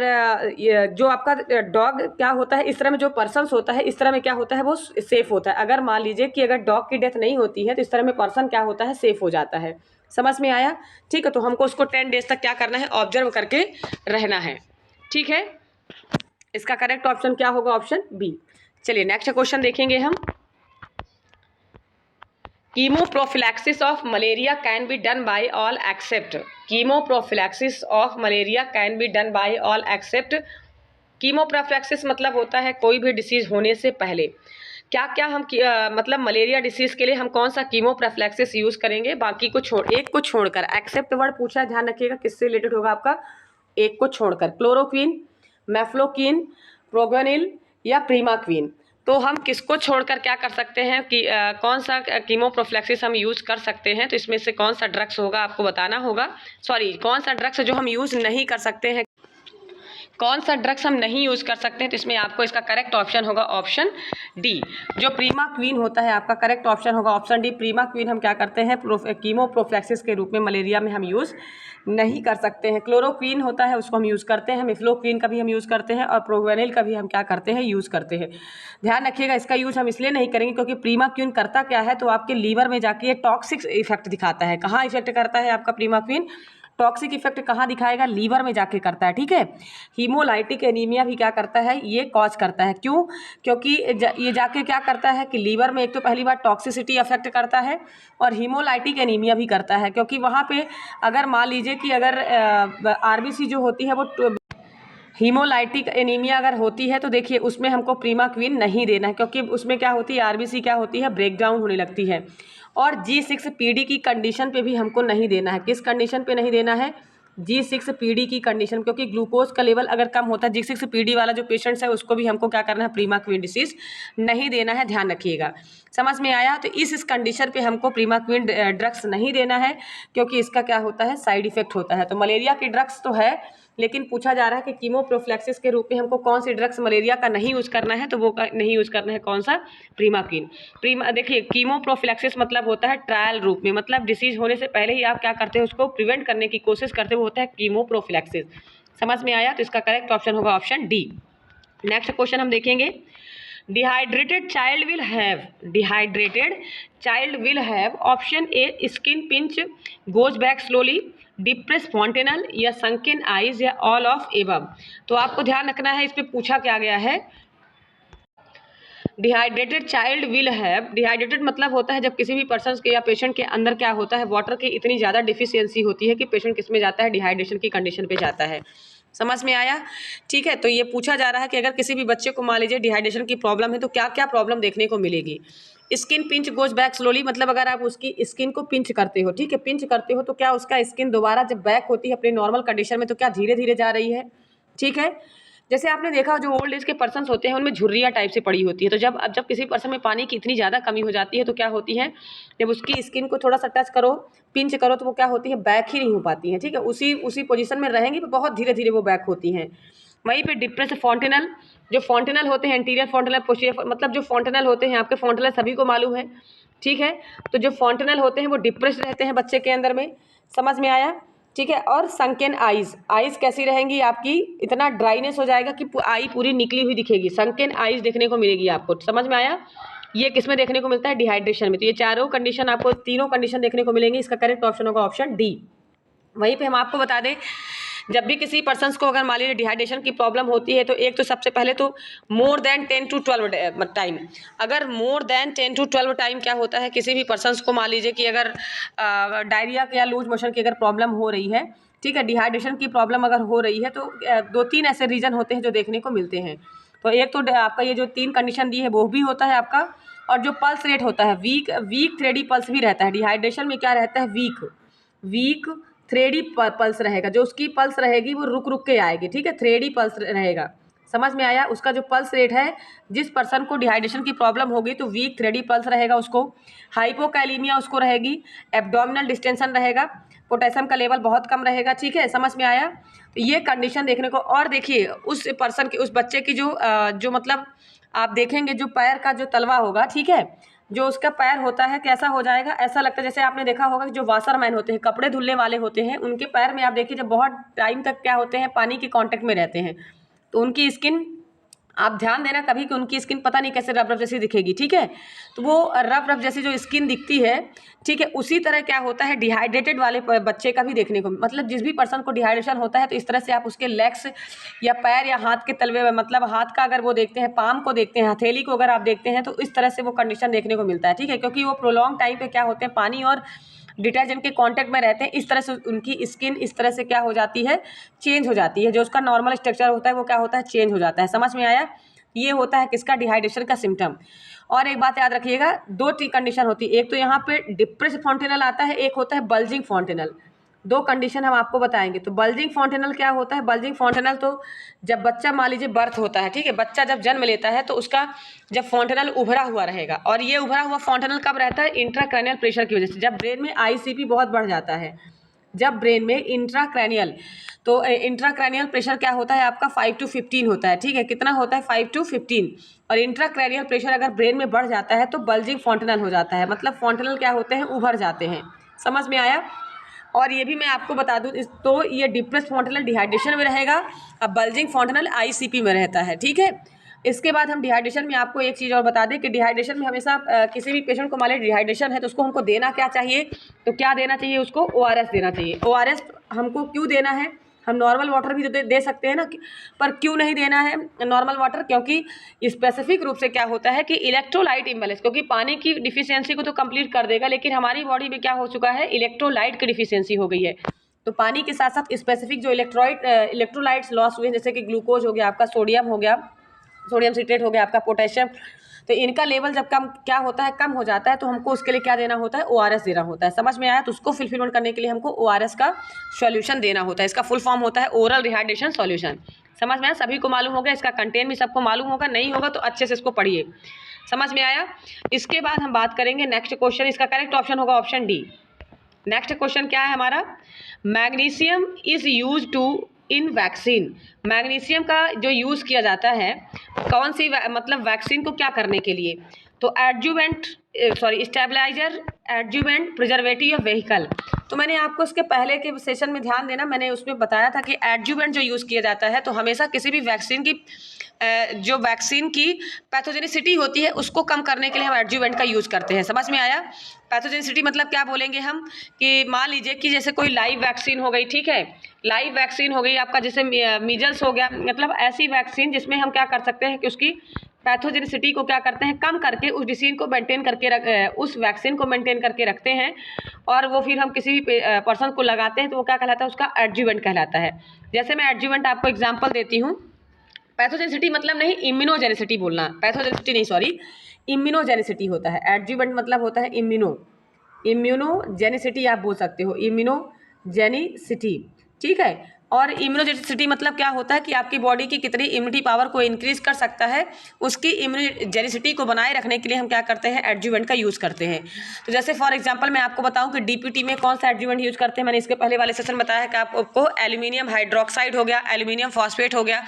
Speaker 1: जो आपका डॉग क्या होता है, इस तरह में जो पर्सन्स होता है इस तरह में क्या होता है वो सेफ होता है। अगर मान लीजिए कि अगर डॉग की डेथ नहीं होती है तो इस तरह में पर्सन क्या होता है सेफ हो जाता है। समझ में आया। ठीक है, तो हमको उसको 10 डेज तक क्या करना है ऑब्जर्व करके रहना है। ठीक है, इसका करेक्ट ऑप्शन क्या होगा ऑप्शन बी। चलिए नेक्स्ट क्वेश्चन देखेंगे हम। Chemoprophylaxis of malaria can be done by all except, chemoprophylaxis of malaria can be done by all except, chemoprophylaxis मतलब होता है कोई भी डिसीज होने से पहले क्या क्या हम मतलब मलेरिया डिसीज के लिए हम कौन सा कीमोप्रोफिलैक्सिस यूज करेंगे, बाकी को एक को छोड़कर, एक्सेप्ट वर्ड पूछा है, ध्यान रखिएगा किससे रिलेटेड होगा आपका, एक को छोड़कर, क्लोरोक्वीन, मेफ्लोक्वीन, प्रोगोनिल या प्रीमाक्वीन। तो हम किसको छोड़कर क्या कर सकते हैं कि कौन सा कीमोप्रोफिलैक्सिस हम यूज़ कर सकते हैं, तो इसमें से कौन सा ड्रग्स होगा आपको बताना होगा, सॉरी कौन सा ड्रग्स जो हम यूज़ नहीं कर सकते हैं, कौन सा ड्रग्स हम नहीं यूज़ कर सकते हैं, तो इसमें आपको इसका करेक्ट ऑप्शन होगा ऑप्शन डी, जो प्रीमाक्वीन होता है आपका करेक्ट ऑप्शन होगा ऑप्शन डी। प्रीमाक्वीन हम क्या करते हैं कीमोप्रोफिलैक्सिस के रूप में मलेरिया में हम यूज़ नहीं कर सकते हैं। क्लोरोक्वीन होता है उसको हम यूज़ करते हैं, मिफ्लोक्वीन का भी हम यूज़ करते हैं, और प्रोवेनिल का भी हम क्या करते हैं यूज़ करते हैं। ध्यान रखिएगा इसका यूज़ हम इसलिए नहीं करेंगे क्योंकि प्रीमाक्वीन करता क्या है, तो आपके लीवर में जाके ये टॉक्सिक इफेक्ट दिखाता है। कहाँ इफेक्ट करता है आपका प्रीमाक्वीन, टॉक्सिक इफेक्ट कहाँ दिखाएगा, लीवर में जाके करता है। ठीक है, हीमोलाइटिक एनीमिया भी क्या करता है, ये कॉज करता है। क्यों, क्योंकि ये जाके क्या करता है कि लीवर में एक तो पहली बार टॉक्सिसिटी अफेक्ट करता है, और हीमोलाइटिक एनीमिया भी करता है, क्योंकि वहाँ पे अगर मान लीजिए कि अगर आरबीसी जो होती है वो हीमोलाइटिक एनीमिया अगर होती है तो देखिए उसमें हमको प्रीमाक्वीन नहीं देना है, क्योंकि उसमें क्या होती है आरबीसी क्या होती है ब्रेक डाउन होने लगती है। और G6PD की कंडीशन पे भी हमको नहीं देना है। किस कंडीशन पे नहीं देना है, G6PD की कंडीशन, क्योंकि ग्लूकोज का लेवल अगर कम होता है, G6PD वाला जो पेशेंट्स है उसको भी हमको क्या करना है, प्रीमाक्विन डिसीज नहीं देना है, ध्यान रखिएगा। समझ में आया? तो इस कंडीशन पे हमको प्रीमाक्विन ड्रग्स नहीं देना है, क्योंकि इसका क्या होता है, साइड इफेक्ट होता है। तो मलेरिया की ड्रग्स तो है, लेकिन पूछा जा रहा है कि कीमोप्रोफिलैक्सिस के रूप में हमको कौन सी ड्रग्स मलेरिया का नहीं यूज़ करना है, तो वो नहीं यूज़ करना है कौन सा, प्रीमाक्विन। देखिए कीमोप्रोफिलैक्सिस मतलब होता है ट्रायल रूप में, मतलब डिसीज होने से पहले ही आप क्या करते हैं, उसको प्रिवेंट करने की कोशिश करते हो, होता है कीमोप्रोफिलैक्सिस। समझ में आया? तो इसका करेक्ट ऑप्शन होगा ऑप्शन डी। नेक्स्ट क्वेश्चन हम देखेंगे, dehydrated child will have option A skin pinch, goes back slowly, depress fontanelle, या संकिन आइज, या ऑल ऑफ एबव। तो आपको ध्यान रखना है, इस पे पूछा क्या गया है, dehydrated child will have, dehydrated मतलब होता है जब किसी भी पर्सन के या पेशेंट के अंदर क्या होता है, वाटर की इतनी ज़्यादा डिफिशियंसी होती है कि पेशेंट किस में जाता है, डिहाइड्रेशन की कंडीशन पे जाता है। समझ में आया? ठीक है, तो ये पूछा जा रहा है कि अगर किसी भी बच्चे को मान लीजिए डिहाइड्रेशन की प्रॉब्लम है तो क्या क्या प्रॉब्लम देखने को मिलेगी। Skin pinch goes back slowly, मतलब अगर आप उसकी स्किन को पिंच करते हो, ठीक है, पिंच करते हो तो क्या उसका स्किन दोबारा जब बैक होती है अपने नॉर्मल कंडीशन में तो क्या धीरे धीरे जा रही है, ठीक है। जैसे आपने देखा जो ओल्ड एज के पर्सन होते हैं उनमें झुर्रियाँ टाइप से पड़ी होती है, तो जब किसी पर्सन में पानी की इतनी ज़्यादा कमी हो जाती है तो क्या होती है, जब उसकी स्किन को थोड़ा सा टच करो, पिंच करो, तो वो क्या होती है, बैक ही नहीं हो पाती है, ठीक है, उसी पोजीशन में रहेंगी पर बहुत धीरे धीरे वो बैक होती हैं। वहीं पे डिप्रेस फॉन्टेनल, जो फॉन्टेनल होते हैं एंटीरियर फॉन्टेनल, पोस्टीरियर, मतलब जो फॉन्टेनल होते हैं, आपके फॉन्टेनल सभी को मालूम है, ठीक है, तो जो फॉन्टेनल होते हैं वो डिप्रेस रहते हैं बच्चे के अंदर में। समझ में आया? ठीक है। और संकेन आइज कैसी रहेंगी आपकी, इतना ड्राइनेस हो जाएगा कि आई पूरी निकली हुई दिखेगी, संकेन आइज देखने को मिलेगी आपको। समझ में आया? ये किसमें देखने को मिलता है, डिहाइड्रेशन में। तो ये चारों कंडीशन आपको, तीनों कंडीशन देखने को मिलेंगी। इसका करेक्ट ऑप्शन होगा ऑप्शन डी। वहीं पे हम आपको बता दें, जब भी किसी पर्सन को अगर मान लीजिए डिहाइड्रेशन की प्रॉब्लम होती है तो एक तो सबसे पहले तो मोर देन 10 to 12 टाइम, अगर मोर देन 10 to 12 टाइम क्या होता है, किसी भी पर्सन को मान लीजिए कि अगर डायरिया या लूज मोशन की अगर प्रॉब्लम हो रही है, ठीक है, डिहाइड्रेशन की प्रॉब्लम अगर हो रही है तो 2-3 ऐसे रीज़न होते हैं जो देखने को मिलते हैं। तो एक तो आपका ये जो 3 कंडीशन दी है वो भी होता है आपका, और जो पल्स रेट होता है वीक थ्रेडी पल्स भी रहता है। डिहाइड्रेशन में क्या रहता है, वीक थ्रेडी पल्स रहेगा, जो उसकी पल्स रहेगी वो रुक रुक के आएगी, ठीक है, थ्रेडी पल्स रहेगा। समझ में आया? उसका जो पल्स रेट है, जिस पर्सन को डिहाइड्रेशन की प्रॉब्लम होगी तो वीक थ्रेडी पल्स रहेगा उसको, हाइपोकैलीमिया उसको रहेगी, एब्डोमिनल डिस्टेंशन रहेगा, पोटेशियम का लेवल बहुत कम रहेगा, ठीक है। समझ में आया? तो ये कंडीशन देखने को, और देखिए उस पर्सन की, उस बच्चे की जो मतलब आप देखेंगे जो पैर का जो तलवा होगा, ठीक है, जो उसका पैर होता है कैसा हो जाएगा, ऐसा लगता है जैसे आपने देखा होगा कि जो वाशरमैन होते हैं, कपड़े धुलने वाले होते हैं, उनके पैर में आप देखिए जब बहुत टाइम तक क्या होते हैं, पानी के कांटेक्ट में रहते हैं, तो उनकी स्किन, आप ध्यान देना कभी कि उनकी स्किन पता नहीं कैसे रफ रफ जैसी दिखेगी, ठीक है, तो वो रफ रफ जैसी जो स्किन दिखती है, ठीक है, उसी तरह क्या होता है डिहाइड्रेटेड वाले बच्चे का भी देखने को, मतलब जिस भी पर्सन को डिहाइड्रेशन होता है तो इस तरह से आप उसके लेग्स या पैर या हाथ के तलवे में, मतलब हाथ का अगर वो देखते हैं, पाम को देखते हैं, हथेली को अगर आप देखते हैं तो इस तरह से वो कंडीशन देखने को मिलता है, ठीक है, क्योंकि वो प्रोलॉन्ग टाइम पे क्या होते हैं, पानी और डिटर्जेंट के कांटेक्ट में रहते हैं, इस तरह से उनकी स्किन इस तरह से क्या हो जाती है, चेंज हो जाती है, जो उसका नॉर्मल स्ट्रक्चर होता है वो क्या होता है, चेंज हो जाता है। समझ में आया? ये होता है किसका, डिहाइड्रेशन का सिम्टम। और एक बात याद रखिएगा, 2 कंडीशन होती है, एक तो यहाँ पे डिप्रेस फॉन्टेनल आता है, एक होता है बल्जिंग फॉन्टेनल। 2 कंडीशन हम आपको बताएंगे। तो बल्जिंग फॉन्टेनल क्या होता है, बल्जिंग फॉन्टेनल तो जब बच्चा मान लीजिए बर्थ होता है, ठीक है, बच्चा जब जन्म लेता है तो उसका जब फॉन्टेनल उभरा हुआ रहेगा, और ये उभरा हुआ फॉन्टेनल कब रहता है, इंट्राक्रैनियल प्रेशर की वजह से, जब ब्रेन में आईसीपी बहुत बढ़ जाता है, जब ब्रेन में इंट्राक्रैनियल, तो इंट्राक्रैनियल प्रेशर क्या होता है आपका 5 to 15 होता है, ठीक है, कितना होता है 5 to 15, और इंट्राक्रैनियल प्रेशर अगर ब्रेन में बढ़ जाता है तो बल्जिंग फॉन्टेनल हो जाता है, मतलब फॉन्टेनल क्या होते हैं, उभर जाते हैं। समझ में आया? और ये भी मैं आपको बता दूं, तो ये डिप्रेस फॉन्टेनल डिहाइड्रेशन में रहेगा, अब बल्जिंग फॉन्टेनल आईसीपी में रहता है, ठीक है। इसके बाद हम डिहाइड्रेशन में आपको एक चीज़ और बता दें कि डिहाइड्रेशन में हमेशा किसी भी पेशेंट को मान लीजिए डिहाइड्रेशन है तो उसको हमको देना क्या चाहिए, तो क्या देना चाहिए उसको, ओआरएस देना चाहिए। ओआरएस हमको क्यों देना है, हम नॉर्मल वाटर भी तो दे सकते हैं ना, पर क्यों नहीं देना है नॉर्मल वाटर, क्योंकि स्पेसिफिक रूप से क्या होता है कि इलेक्ट्रोलाइट इम्बैलेंस, क्योंकि पानी की डिफिशियंसी को तो कंप्लीट कर देगा, लेकिन हमारी बॉडी में क्या हो चुका है, इलेक्ट्रोलाइट की डिफिशियंसी हो गई है, तो पानी के साथ साथ स्पेसिफिक जो इलेक्ट्रोलाइट्स लॉस हुए, जैसे कि ग्लूकोज हो गया आपका, सोडियम हो गया, सोडियम सिट्रेट हो गया आपका, पोटेशियम, तो तो इनका लेवल जब कम क्या होता है, कम हो जाता है, तो हमको उसके लिए क्या देना होता है, ORS देना होता है। समझ में आया? तो उसको फुलफिलमेंट करने के लिए हमको ORS का सॉल्यूशन देना होता है। इसका फुल फॉर्म होता है ओरल रिहाइड्रेशन सॉल्यूशन। समझ में आया? सभी को मालूम होगा, इसका कंटेंट भी सबको मालूम होगा, नहीं होगा तो अच्छे से इसको पढ़िए। समझ में आया? इसके बाद हम बात करेंगे नेक्स्ट क्वेश्चन, इसका करेक्ट ऑप्शन होगा ऑप्शन डी। नेक्स्ट क्वेश्चन क्या है हमारा, magnesium is use to in vaccine. Magnesium का जो यूज़ किया जाता है कौन सी मतलब वैक्सीन को क्या करने के लिए, तो एडजुवेंट स्टेबलाइजर, एडजुवेंट, प्रिजर्वेटिव या व्हीकल। तो मैंने आपको इसके पहले के सेशन में ध्यान देना, मैंने उसमें बताया था कि एडजुवेंट जो यूज़ किया जाता है, तो हमेशा किसी भी वैक्सीन की जो वैक्सीन की पैथोजेनिसिटी होती है उसको कम करने के लिए हम एडजुवेंट का यूज़ करते हैं। समझ में आया? पैथोजेनिसिटी मतलब क्या बोलेंगे हम, कि मान लीजिए कि जैसे कोई लाइव वैक्सीन हो गई, ठीक है, लाइव वैक्सीन हो गई आपका, जैसे मीजल्स हो गया, मतलब ऐसी वैक्सीन जिसमें हम क्या कर सकते हैं कि उसकी पैथोजेनिसिटी को क्या करते हैं, कम करके उस डिसीज को मेंटेन करके उस वैक्सीन को मेंटेन करके रखते हैं, और वो फिर हम किसी भी पर्सन को लगाते हैं तो वो क्या कहलाता है, उसका एडजुवेंट कहलाता है। जैसे मैं एडजुवेंट आपको एग्जाम्पल देती हूँ, पैथोजेनिसिटी मतलब नहीं, इम्यूनोजेनिसिटी बोलना, पैथोजेनिसिटी नहीं, सॉरी, इम्यूनोजेनिसिटी होता है। एडजुवेंट मतलब होता है इम्यूनोजेनिसिटी आप बोल सकते हो, इम्यूनोजेनिसिटी, ठीक है। और इम्यूनोजेनिसिटी मतलब क्या होता है कि आपकी बॉडी की कितनी इम्यूनिटी पावर को इंक्रीज कर सकता है, उसकी इम्यूनोजेनिसिटी को बनाए रखने के लिए हम क्या करते हैं, एडजुवेंट का यूज़ करते हैं। तो जैसे फॉर एग्जांपल मैं आपको बताऊं कि डीपीटी में कौन सा एडजुवेंट यूज़ करते हैं, मैंने इसके पहले वाले सेशन बताया कि आपको एल्यूमिनियम हाइड्रोक्साइड हो गया, एल्यूमिनियम फॉस्फेट हो गया।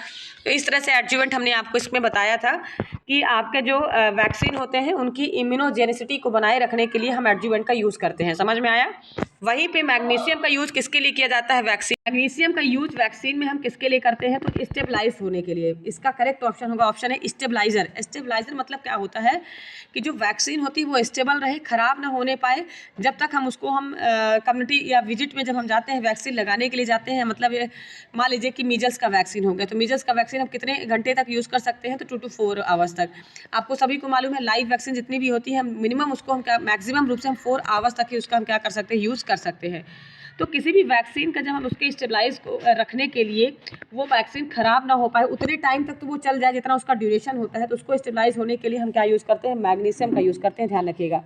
Speaker 1: तो इस तरह से एडजुवेंट हमने आपको इसमें बताया था कि आपके जो वैक्सीन होते हैं उनकी इम्यूनोजेनिसिटी को बनाए रखने के लिए हम एडजुवेंट का यूज़ करते हैं। समझ में आया? वहीं पे मैग्नीशियम का यूज़ किसके लिए किया जाता है, वैक्सीन। मैग्नीशियम का यूज़ वैक्सीन में हम किसके लिए करते हैं, तो स्टेबलाइज होने के लिए। इसका करेक्ट ऑप्शन होगा ऑप्शन है स्टेबलाइजर। स्टेबलाइजर मतलब क्या होता है कि जो वैक्सीन होती है वो स्टेबल रहे, ख़राब ना होने पाए, जब तक हम उसको हम कम्युनिटी या विजिट में जब हम जाते हैं वैक्सीन लगाने के लिए जाते हैं, मतलब मान लीजिए कि मीजल्स का वैक्सीन हो गया, तो मीजल्स का वैक्सीन हम कितने घंटे तक यूज़ कर सकते हैं, तो 2 to 4 आवर्स तक। आपको सभी को मालूम है लाइव वैक्सीन जितनी भी होती है मिनिमम उसको हम क्या मैक्सिमम रूप से हम 4 आवर्स तक ही उसका हम क्या कर सकते हैं, यूज़ कर सकते हैं। तो किसी भी वैक्सीन का जब हम उसके स्टेबलाइज को रखने के लिए वो वैक्सीन ख़राब ना हो पाए उतने टाइम तक तो वो चल जाए जितना उसका ड्यूरेशन होता है, तो उसको स्टेबलाइज होने के लिए हम क्या यूज़ करते हैं, मैग्नीशियम का यूज़ करते हैं। ध्यान रखिएगा,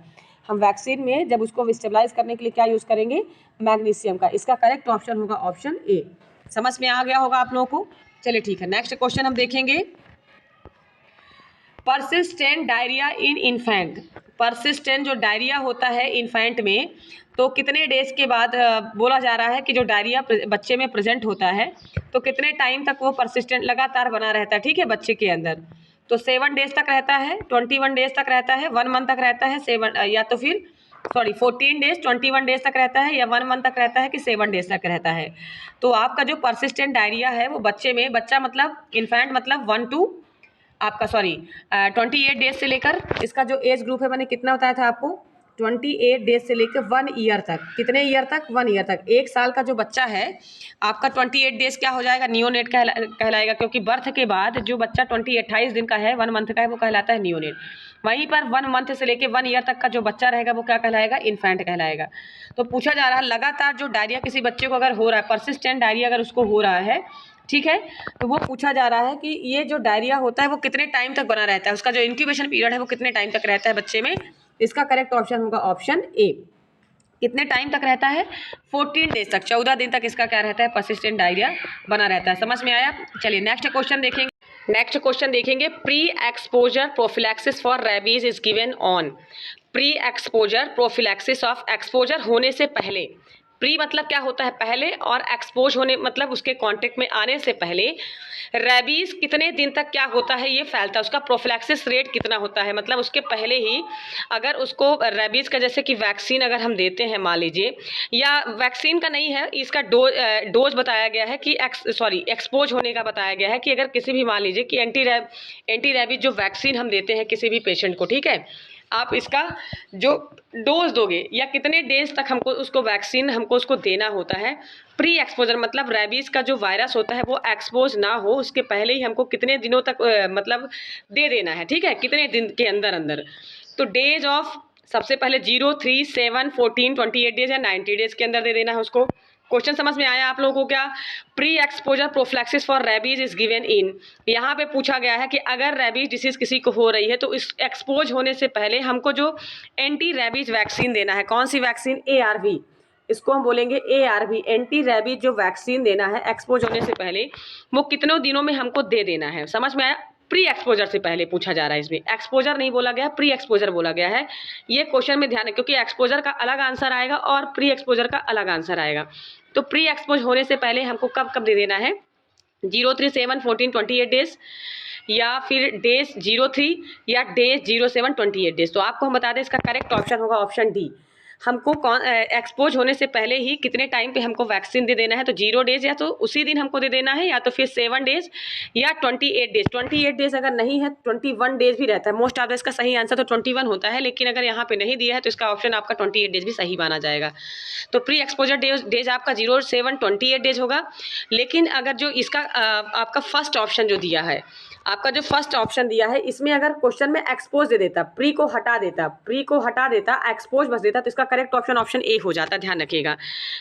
Speaker 1: हम वैक्सीन में जब उसको स्टेबलाइज करने के लिए क्या यूज़ करेंगे, मैग्नीशियम का। इसका करेक्ट ऑप्शन होगा ऑप्शन ए। समझ में आ गया होगा आप लोगों को? चलिए ठीक है, नेक्स्ट क्वेश्चन हम देखेंगे, परसिस्टेंट डायरिया इन इन्फेंट। परसिस्टेंट जो डायरिया होता है इन्फेंट में, तो कितने डेज के बाद बोला जा रहा है कि जो डायरिया बच्चे में प्रेजेंट होता है तो कितने टाइम तक वो परसिस्टेंट लगातार बना रहता है, ठीक है, बच्चे के अंदर। तो 7 डेज तक रहता है, 21 डेज तक रहता है, 1 मंथ तक रहता है, 7 या तो फिर 14 डेज, 21 डेज तक रहता है, या 1 मंथ तक रहता है, कि 7 डेज तक रहता है। तो आपका जो परसिस्टेंट डायरिया है वो बच्चे में, बच्चा मतलब इन्फेंट मतलब 28 डेज से लेकर, इसका जो एज ग्रुप है मैंने कितना बताया था आपको, 28 डेज से लेकर 1 ईयर तक। कितने ईयर तक, 1 ईयर तक। 1 साल का जो बच्चा है आपका 28 डेज क्या हो जाएगा, नियोनेट कहलाएगा, क्योंकि बर्थ के बाद जो बच्चा 28 दिन का है, 1 मंथ का है, वो कहलाता है नियोनेट। वहीं पर 1 मंथ से लेकर 1 ईयर तक का जो बच्चा रहेगा वो क्या कहलाएगा, इन्फेंट कहलाएगा। तो पूछा जा रहा है लगातार जो डायरिया किसी बच्चे को अगर हो रहा है, परसिस्टेंट डायरिया अगर उसको हो रहा है, ठीक है, तो वो पूछा जा रहा है कि ये जो डायरिया होता है वो कितने टाइम तक बना रहता है, उसका जो इंक्यूबेशन पीरियड है वो कितने टाइम तक रहता है बच्चे में। इसका करेक्ट ऑप्शन होगा ऑप्शन ए। कितने टाइम तक रहता है, 14 डेज तक, 14 दिन तक इसका क्या रहता है, परसिस्टेंट डायरिया बना रहता है। समझ में आया? चलिए नेक्स्ट क्वेश्चन देखेंगे, pre exposure prophylaxis for rabies is given on. Pre exposure prophylaxis of, exposure होने से पहले, प्री मतलब क्या होता है पहले, और एक्सपोज होने मतलब उसके कांटेक्ट में आने से पहले रेबीज कितने दिन तक क्या होता है, ये फैलता है, उसका प्रोफिलैक्सिस रेट कितना होता है, मतलब उसके पहले ही अगर उसको रेबीज का जैसे कि वैक्सीन अगर हम देते हैं मान लीजिए, या वैक्सीन का नहीं है, इसका डोज बताया गया है कि एक्सपोज होने का बताया गया है कि अगर किसी भी मान लीजिए कि एंटी रेबीज जो वैक्सीन हम देते हैं किसी भी पेशेंट को, ठीक है, आप इसका जो डोज दोगे या कितने डेज तक हमको उसको वैक्सीन हमको उसको देना होता है, प्री एक्सपोजर मतलब रेबीज का जो वायरस होता है वो एक्सपोज ना हो उसके पहले ही हमको कितने दिनों तक मतलब दे देना है, ठीक है, कितने दिन के अंदर अंदर। तो डेज ऑफ सबसे पहले 0, 3, 7, 14, 28 डेज या 90 डेज के अंदर दे देना है उसको, क्वेश्चन समझ में आया आप लोगों को क्या? Pre exposure prophylaxis for rabies is given in, यहाँ पे पूछा गया है कि अगर रेबीज डिसीज किसी को हो रही है तो इस एक्सपोज होने से पहले हमको जो एंटी रेबीज वैक्सीन देना है, कौन सी वैक्सीन? ARV, इसको हम बोलेंगे ARV, एंटी रेबीज जो वैक्सीन देना है एक्सपोज होने से पहले, वो कितनों दिनों में हमको दे देना है। समझ में आया? प्री एक्सपोजर से पहले पूछा जा रहा है, इसमें एक्सपोजर नहीं बोला गया, प्री एक्सपोजर बोला गया है। ये क्वेश्चन में ध्यान है, क्योंकि एक्सपोजर का अलग आंसर आएगा और प्री एक्सपोजर का अलग आंसर आएगा। तो प्री एक्सपोज होने से पहले हमको कब कब दे देना है? 03, 7, 14, 28 डेज, या फिर डेज 03 या डेज 07, 28 डेज। तो आपको हम बता दें इसका करेक्ट ऑप्शन होगा ऑप्शन डी। हमको कौन एक्सपोज होने से पहले ही कितने टाइम पे हमको वैक्सीन दे देना है? तो 0 डेज या तो उसी दिन हमको दे देना है, या तो फिर 7 डेज या 28 डेज। 28 डेज अगर नहीं है 21 डेज भी रहता है। मोस्ट ऑफ इसका सही आंसर तो 21 होता है, लेकिन अगर यहाँ पे नहीं दिया है तो इसका ऑप्शन आपका 28 डेज भी सही माना जाएगा। तो प्री एक्सपोजर डेज आपका 0, 7, 28 डेज होगा। लेकिन अगर जो इसका आपका फर्स्ट ऑप्शन जो दिया है, आपका जो फर्स्ट ऑप्शन दिया है, इसमें अगर क्वेश्चन में एक्सपोज दे देता, प्री को हटा देता, एक्सपोज बस देता, तो इसका करेक्ट ऑप्शन ऑप्शन ए हो जाता। ध्यान रखिएगा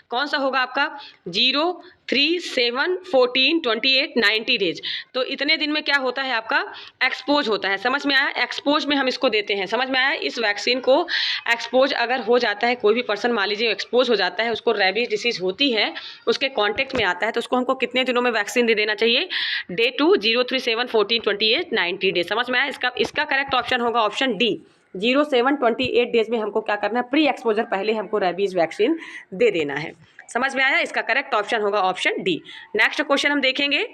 Speaker 1: कौन सा होगा आपका? 0, 3, 7, 14, 28, 90 डेज। तो इतने दिन में क्या होता है आपका? एक्सपोज होता है। समझ में आया? एक्सपोज में हम इसको देते हैं। समझ में आया? इस वैक्सीन को एक्सपोज अगर हो जाता है, कोई भी पर्सन मान लीजिए एक्सपोज हो जाता है, उसको रेबीज डिसीज होती है, उसके कॉन्टेक्ट में आता है, तो उसको हमको कितने दिनों में वैक्सीन दे देना चाहिए? Day 2, 0, 3, 7, 14, 28, 90 days. समझ में आया? इसका करेक्ट ऑप्शन होगा ऑप्शन डी। 0, 7, 28 डेज में हमको क्या करना है? प्री एक्सपोजर पहले हमको रेबीज वैक्सीन दे देना है। समझ में आया? इसका करेक्ट ऑप्शन होगा ऑप्शन डी। नेक्स्ट क्वेश्चन हम देखेंगे,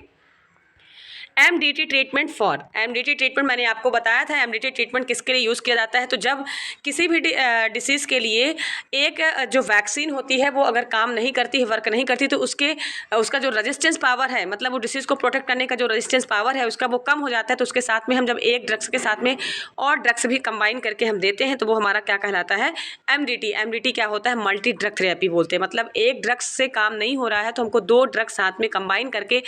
Speaker 1: MDT treatment for. MDT treatment मैंने आपको बताया था, MDT ट्रीटमेंट किसके लिए यूज़ किया जाता है? तो जब किसी भी डिसीज़ के लिए एक जो वैक्सीन होती है वो अगर काम नहीं करती है, वर्क नहीं करती, तो उसका जो रेजिस्टेंस पावर है, मतलब वो डिसीज़ को प्रोटेक्ट करने का जो रेजिस्टेंस पावर है उसका वो कम हो जाता है। तो उसके साथ में हम जब एक ड्रग्स के साथ में और ड्रग्स भी कंबाइन करके हम देते हैं, तो वो हमारा क्या कहलाता है? MDT। MDT क्या होता है? मल्टी ड्रग थेरेपी बोलते हैं। मतलब एक ड्रग्स से काम नहीं हो रहा है तो हमको 2 ड्रग्स साथ में कंबाइन करके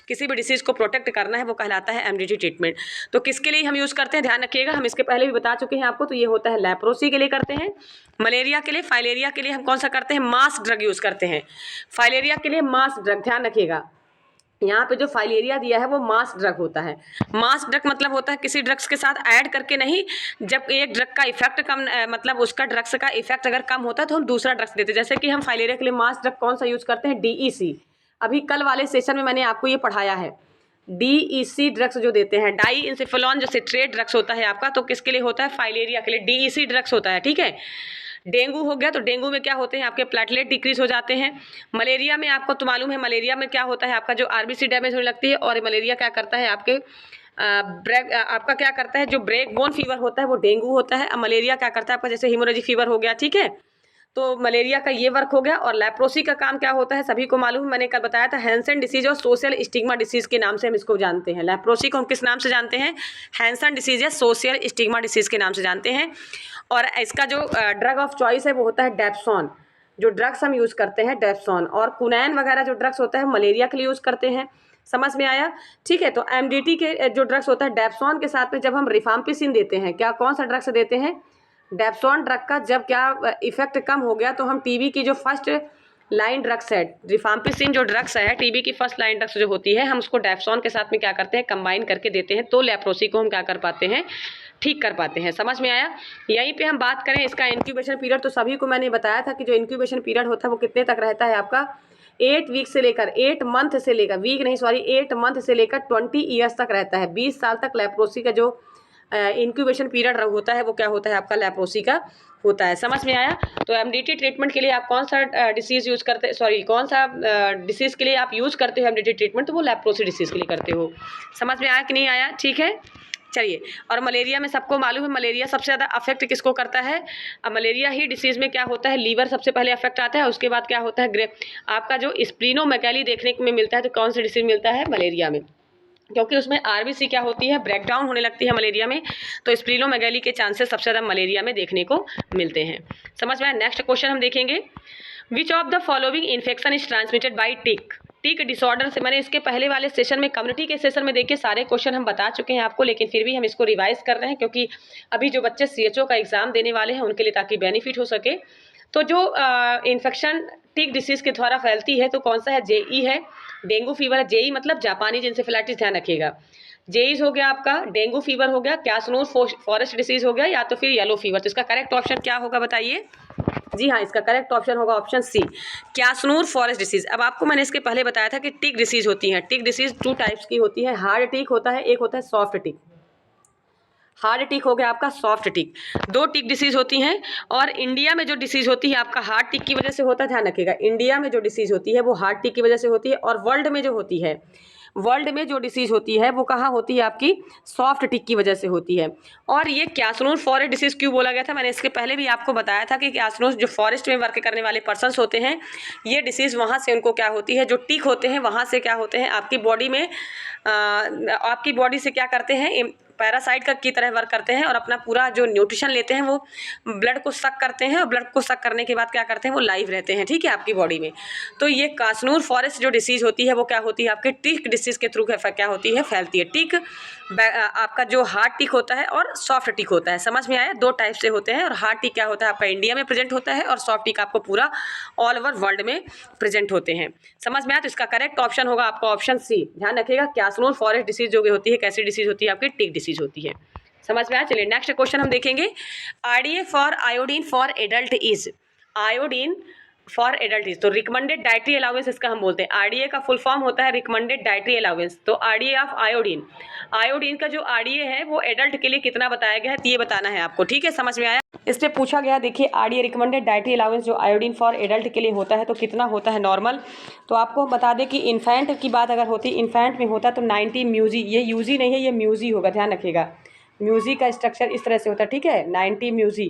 Speaker 1: किसी भी डिसीज़ को प्रोटेक्ट करना है, वो कहलाता है MDT ट्रीटमेंट। तो किसके लिए हम यूज़ करते हैं? ध्यान रखिएगा, हम इसके पहले भी बता चुके हैं आपको। तो ये होता है लेप्रोसी के लिए करते हैं, मलेरिया के लिए, फाइलेरिया के लिए हम कौन सा करते हैं? मास ड्रग यूज़ करते हैं। फाइलेरिया के लिए मास ड्रग, ध्यान रखिएगा यहाँ पे जो फाइलेरिया दिया है वो मास ड्रग होता है। मास ड्रग मतलब होता है किसी ड्रग्स के साथ ऐड करके नहीं, जब एक ड्रग का इफेक्ट कम मतलब उसका ड्रग्स का इफेक्ट अगर कम होता है तो हम दूसरा ड्रग्स देते हैं। जैसे कि हम फाइलेरिया के लिए मास ड्रग कौन सा यूज़ करते हैं? DEC। अभी कल वाले सेशन में मैंने आपको ये पढ़ाया है। DEC ड्रग्स जो देते हैं, डाई इंसेफेलॉन जो सिट्रेट ड्रग्स होता है आपका, तो किसके लिए होता है? फाइलेरिया के लिए DEC ड्रग्स होता है। ठीक है। डेंगू हो गया तो डेंगू में क्या होते हैं? आपके प्लेटलेट डिक्रीज हो जाते हैं। मलेरिया में आपको तो मालूम है, मलेरिया में क्या होता है? आपका जो RBC डैमेज होने लगती है, और मलेरिया क्या करता है? आपका क्या करता है? जो ब्रेक बोन फीवर होता है वो डेंगू होता है। अब मलेरिया क्या करता है आपका? जैसे हिमोरेजिक फीवर हो गया। ठीक है। तो मलेरिया का ये वर्क हो गया। और लेप्रोसी का काम क्या होता है? सभी को मालूम है, मैंने कल बताया था, हैंसन डिसीज और सोशल स्टिग्मा डिसीज के नाम से हम इसको जानते हैं। लेप्रोसी को हम किस नाम से जानते हैं? हैंसन डिसीज या सोशल स्टिग्मा डिसीज के नाम से जानते हैं। और इसका जो ड्रग ऑफ चॉइस है वो होता है डेप्सॉन। जो ड्रग्स हम यूज़ करते हैं डेप्सॉन, और कुनैन वगैरह जो ड्रग्स होता है मलेरिया के लिए यूज़ करते हैं। समझ में आया? ठीक है। तो MDT के जो ड्रग्स होता है डेप्सॉन के साथ में जब हम रिफाम्पिसिन देते हैं, क्या कौन सा ड्रग्स देते हैं? डेप्सॉन ड्रग का जब क्या इफेक्ट कम हो गया तो हम TB की जो फर्स्ट लाइन ड्रग्स है, रिफाम्पिसिन जो ड्रग्स है, TB की फर्स्ट लाइन ड्रग्स जो होती है, हम उसको डेप्सॉन के साथ में क्या करते हैं? कंबाइन करके देते हैं। तो लेप्रोसी को हम क्या कर पाते हैं? ठीक कर पाते हैं। समझ में आया? यहीं पे हम बात करें इसका इंक्यूबेशन पीरियड, तो सभी को मैंने बताया था कि जो इंक्यूबेशन पीरियड होता है वो कितने तक रहता है आपका? 8 वीक से लेकर 8 मंथ से लेकर 8 मंथ से लेकर 20 ईयर्स तक रहता है। 20 साल तक लेप्रोसी का जो इंक्यूबेशन पीरियड होता है वो क्या होता है आपका? लेप्रोसी का होता है। समझ में आया? तो MDT ट्रीटमेंट के लिए आप कौन सा डिसीज़ यूज़ करते, कौन सा डिसीज़ के लिए आप यूज़ करते हो MDT ट्रीटमेंट? तो वो लेप्रोसी डिसीज़ के लिए करते हो। समझ में आया कि नहीं आया? ठीक है, चलिए। और मलेरिया में सबको मालूम है, मलेरिया सबसे ज़्यादा अफेक्ट किसको करता है? अब मलेरिया ही डिसीज़ में क्या होता है? लीवर सबसे पहले अफेक्ट आता है, उसके बाद क्या होता है? आपका जो स्प्लीनोमेगैली देखने में मिलता है, तो कौन सा डिसीज़ मिलता है? मलेरिया में, क्योंकि उसमें RBC क्या होती है? ब्रेकडाउन होने लगती है मलेरिया में। तो स्प्लीनोमेगैली के चांसेस सबसे ज़्यादा मलेरिया में देखने को मिलते हैं। समझ में आया? नेक्स्ट क्वेश्चन हम देखेंगे, which of the following infection is transmitted by tick? Tick disorder से, मैंने इसके पहले वाले सेशन में, कम्युनिटी के सेशन में देखिए सारे क्वेश्चन हम बता चुके हैं आपको, लेकिन फिर भी हम इसको रिवाइज कर रहे हैं, क्योंकि अभी जो बच्चे CHO का एग्जाम देने वाले हैं उनके लिए, ताकि बेनिफिट हो सके। तो जो इन्फेक्शन टिक डिसीज के द्वारा फैलती है तो कौन सा है, जेई है, डेंगू फीवर है, जेई मतलब जापानी इंसेफेलाइटिस, ध्यान रखिएगा। जेईज हो गया आपका, डेंगू फीवर हो गया, कैसनोर फॉरेस्ट डिसीज हो गया, या तो फिर येलो फीवर। तो इसका करेक्ट ऑप्शन क्या होगा बताइए? जी हाँ, इसका करेक्ट ऑप्शन होगा ऑप्शन सी, कैसनूर फॉरेस्ट डिसीज। अब आपको मैंने इसके पहले बताया था कि टिक डिसीज होती है। टिक डिसीज 2 टाइप्स की होती है, हार्ड टिक होता है, एक होता है सॉफ्ट टिक। हार्ड टिक हो गया आपका, सॉफ्ट टिक, 2 टिक डिसीज होती हैं। और इंडिया में जो डिसीज होती है आपका हार्ड टिक की वजह से होता है, ध्यान रखिएगा। इंडिया में जो डिसीज होती है वो हार्ड टिक की वजह से होती है, और वर्ल्ड में जो होती है, वर्ल्ड में जो डिसीज होती है वो कहाँ होती है आपकी, सॉफ्ट टिक की वजह से होती है। और ये कैसनूर फॉरेस्ट डिसीज क्यों बोला गया था, मैंने इसके पहले भी आपको बताया था कि कैसनूर जो फॉरेस्ट में वर्क करने वाले पर्सन्स होते हैं, ये डिसीज वहाँ से उनको क्या होती है, जो टिक होते हैं वहाँ से क्या होते हैं आपकी बॉडी में, आपकी बॉडी से क्या करते हैं, पैरासाइट का की तरह वर्क करते हैं, और अपना पूरा जो न्यूट्रिशन लेते हैं वो ब्लड को सक करते हैं, और ब्लड को सक करने के बाद क्या करते हैं, वो लाइव रहते हैं, ठीक है, आपकी बॉडी में। तो ये कैसनूर फॉरेस्ट जो डिसीज होती है वो क्या होती है आपके टिक डिसीज के थ्रू क्या होती है, फैलती है। टिक आपका जो हार्ड टिक होता है और सॉफ्ट टिक होता है, समझ में आया? 2 टाइप से होते हैं, और हार्ड टिक क्या होता है आपका इंडिया में प्रेजेंट होता है, और सॉफ्ट टिक आपको पूरा ऑल ओवर वर्ल्ड में प्रेजेंट होते हैं। समझ में आया? तो इसका करेक्ट ऑप्शन होगा आपका ऑप्शन सी, ध्यान रखिएगा। कैसनूर फॉरेस्ट डिसीज जो होती है, कैसी डिसीज होती है आपकी, टिक डिसीज होती है। समझ में आया? चलिए नेक्स्ट क्वेश्चन हम देखेंगे। RDA for iodine for adult is, iodine for adult is, तो रिकमेंडेड डाइटरी अलाउंस इसका हम बोलते हैं। आरडीए का फुल फॉर्म होता है रिकमेंडेड डाइटरी अलाउंस। तो आरडीए ऑफ आयोडीन, आयोडीन का जो आरडीए है वो एडल्ट के लिए कितना बताया गया है, तो ये बताना है आपको, ठीक है? समझ में आया? इस पे पूछा गया, देखिए आरडीए रिकमेंडेड डाइटरी अलाउंस जो आयोडीन फॉर एडल्ट के लिए होता है तो कितना होता है नॉर्मल। तो आपको बता दें कि इन्फेंट की बात अगर होती, इन्फेंट में होता तो 90 म्यूजी, ये यूजी नहीं है, ये म्यूजी होगा, ध्यान रखिएगा। म्यूजी का स्ट्रक्चर इस तरह से होता है, ठीक है, 90 म्यूजी।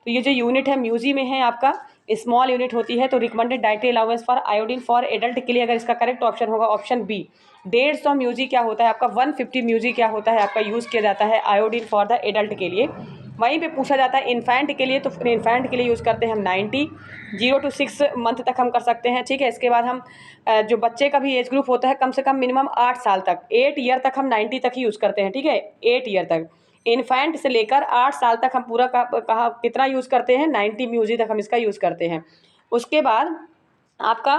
Speaker 1: तो ये जो यूनिट है म्यूजी में है आपका, स्मॉल यूनिट होती है। तो recommended dietary allowance for iodine for adult के लिए अगर इसका करेक्ट ऑप्शन होगा ऑप्शन बी, 150 म्यूजी क्या होता है आपका, 150 म्यूजी क्या होता है आपका, यूज़ किया जाता है आयोडीन फॉर द एडल्ट के लिए। वहीं पे पूछा जाता है इन्फेंट के लिए, तो फिर इन्फेंट के लिए यूज़ करते हैं हम 90, 0 to 6 मंथ तक हम कर सकते हैं, ठीक है। इसके बाद हम जो बच्चे का भी एज ग्रुप होता है कम से कम मिनिमम 8 साल तक, 8 ईयर तक हम 90 तक ही यूज़ करते हैं, ठीक है, 8 ईयर तक। इन्फेंट से लेकर 8 साल तक हम पूरा कहा कितना यूज़ करते हैं, 90 म्यूजी तक हम इसका यूज़ करते हैं। उसके बाद आपका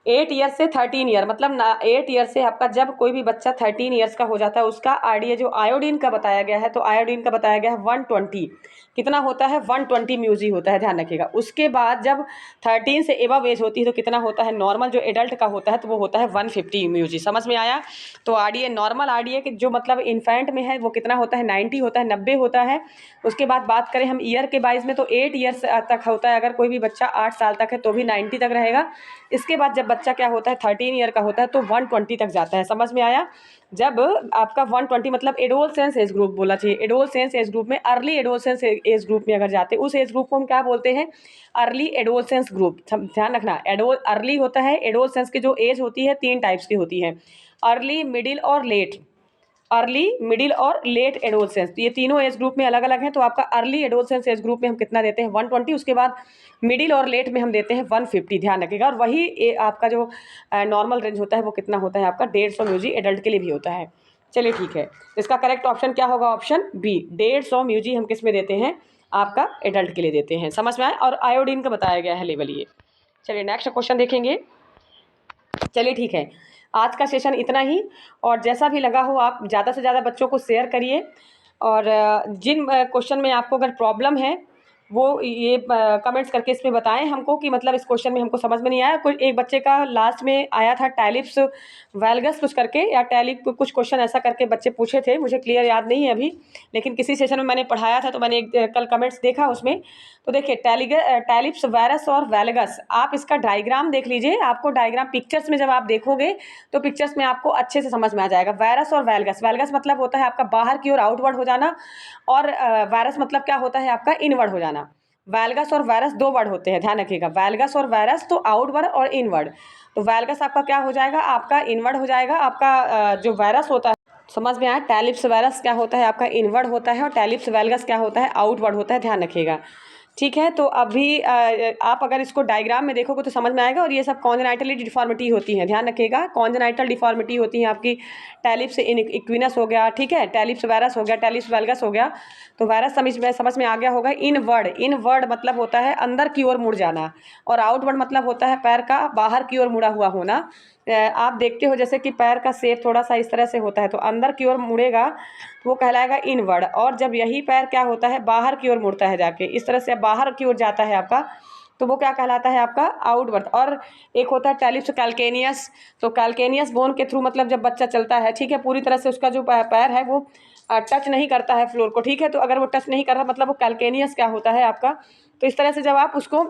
Speaker 1: 8 ईयर से 13 ईयर, मतलब 8 ईयर से आपका जब कोई भी बच्चा 13 ईयर्स का हो जाता है उसका आरडीए जो आयोडीन का बताया गया है, तो आयोडीन का बताया गया है 120, कितना होता है, 120 म्यूजी होता है, ध्यान रखिएगा। उसके बाद जब 13 से एबव एज होती है तो कितना होता है, नॉर्मल जो एडल्ट का होता है तो वो होता है 150 म्यूजी। समझ में आया? तो आरडीए नॉर्मल आरडीए जो मतलब इन्फेंट में है वो कितना होता है, 90 होता है, 90 होता है। उसके बाद बात करें हम ईयर के बाइज में तो 8 ईयर्स तक होता है, अगर कोई भी बच्चा 8 साल तक है तो भी 90 तक रहेगा। इसके बाद जब बच्चा क्या होता है 13 ईयर का होता है तो 120 तक जाता है। समझ में आया? जब आपका 120 मतलब एडोलसेंस एज ग्रुप बोला चाहिए, एडोलसेंस एज ग्रुप में, अर्ली एडोलसेंस एज ग्रुप में अगर जाते हैं उस एज ग्रुप को हम क्या बोलते हैं, अर्ली एडोलसेंस ग्रुप। ध्यान रखना, अर्ली होता है, एडोलसेंस की जो एज होती है 3 टाइप्स की होती है, अर्ली, मिडिल और लेट। अर्ली, मिडिल और लेट एडोलसेंस, तो ये तीनों एज ग्रुप में अलग अलग हैं। तो आपका अर्ली एडोलसेंस एज ग्रुप में हम कितना देते हैं, 120। उसके बाद मिडिल और लेट में हम देते हैं 150, ध्यान रखिएगा। और वही आपका जो नॉर्मल रेंज होता है वो कितना होता है आपका 150 म्यूजी एडल्ट के लिए भी होता है। चलिए ठीक है, इसका करेक्ट ऑप्शन क्या होगा, ऑप्शन बी, 150 म्यूजी हम किस में देते हैं, आपका एडल्ट के लिए देते हैं। समझ में आए? और आयोडीन का बताया गया है लेवल ये। चलिए नेक्स्ट क्वेश्चन देखेंगे। चलिए ठीक है, आज का सेशन इतना ही, और जैसा भी लगा हो आप ज़्यादा से ज़्यादा बच्चों को शेयर करिए। और जिन क्वेश्चन में आपको अगर प्रॉब्लम है वो ये कमेंट्स करके इसमें बताएं हमको कि मतलब इस क्वेश्चन में हमको समझ में नहीं आया। कोई एक बच्चे का लास्ट में आया था टैलिप्स वैल्गस कुछ करके, या टैलिप कुछ क्वेश्चन ऐसा करके बच्चे पूछे थे, मुझे क्लियर याद नहीं है अभी, लेकिन किसी सेशन में मैंने पढ़ाया था तो मैंने कल कमेंट्स देखा उसमें। तो देखिए टैलिप्स वायरस और वैल्गस, आप इसका डायग्राम देख लीजिए, आपको डायग्राम पिक्चर्स में जब आप देखोगे तो पिक्चर्स में आपको अच्छे से समझ में आ जाएगा। वायरस और वैल्गस, वैल्गस मतलब होता है आपका बाहर की ओर आउटवर्ड हो जाना, और वायरस मतलब क्या होता है आपका इनवर्ड हो जाना। वैल्गस और वायरस 2 वर्ड होते हैं, ध्यान रखिएगा। वैल्गस और वायरस तो आउटवर्ड और इनवर्ड। तो वैल्गस आपका क्या हो जाएगा, आपका इनवर्ड हो जाएगा। आपका जो वायरस होता है, समझ में आया? टैलिप्स वायरस क्या होता है आपका इनवर्ड होता है, और टैलिप्स वैल्गस क्या होता है, आउटवर्ड होता है, ध्यान रखिएगा। ठीक है। तो अभी आप अगर इसको डायग्राम में देखोगे तो समझ में आएगा। और ये सब कॉन्जेनाइटल डिफॉर्मिटी होती हैं, ध्यान रखिएगा, कॉन्जेनाइटल डिफॉर्मिटी होती हैं आपकी। टैलिप्स इक्विनस हो गया, ठीक है, टैलिप्स वायरस हो गया, टैलिप्स वेल्गस हो गया। तो वायरस समझ में आ गया होगा। इनवर्ड मतलब होता है अंदर की ओर मुड़ जाना, और आउटवर्ड मतलब होता है पैर का बाहर की ओर मुड़ा हुआ होना। आप देखते हो जैसे कि पैर का शेप थोड़ा सा इस तरह से होता है, तो अंदर की ओर मुड़ेगा तो वो कहलाएगा इनवर्ड। और जब यही पैर क्या होता है, बाहर की ओर मुड़ता है जाके, इस तरह से बाहर की ओर जाता है आपका, तो वो क्या कहलाता है आपका आउटवर्ड। और एक होता है टैलिप्स कैल्केनियस। तो कैल्केनियस बोन के थ्रू, मतलब जब बच्चा चलता है, ठीक है, पूरी तरह से उसका जो पैर है वो टच नहीं करता है फ्लोर को, ठीक है। तो अगर वो टच नहीं कर रहा मतलब वो कैल्केनियस क्या होता है आपका। तो इस तरह से जब आप उसको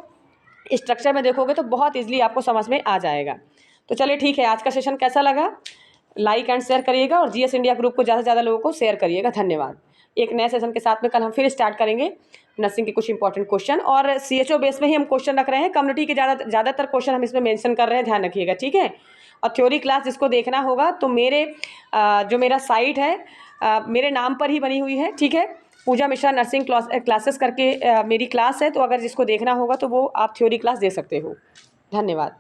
Speaker 1: स्ट्रक्चर में देखोगे तो बहुत ईजिली आपको समझ में आ जाएगा। तो चलिए ठीक है, आज का सेशन कैसा लगा, लाइक एंड शेयर करिएगा, और जीएस इंडिया ग्रुप को ज़्यादा से ज़्यादा लोगों को शेयर करिएगा। धन्यवाद। एक नए सेशन के साथ में कल हम फिर स्टार्ट करेंगे नर्सिंग के कुछ इंपॉर्टेंट क्वेश्चन, और सीएचओ बेस में ही हम क्वेश्चन रख रहे हैं। कम्युनिटी के ज़्यादातर क्वेश्चन हम इसमें मेंशन कर रहे हैं, ध्यान रखिएगा, ठीक है। और थ्योरी क्लास जिसको देखना होगा तो जो मेरा साइट है मेरे नाम पर ही बनी हुई है, ठीक है। पूजा मिश्रा नर्सिंग क्लासेस करके मेरी क्लास है। तो अगर जिसको देखना होगा तो वो आप थ्योरी क्लास दे सकते हो। धन्यवाद।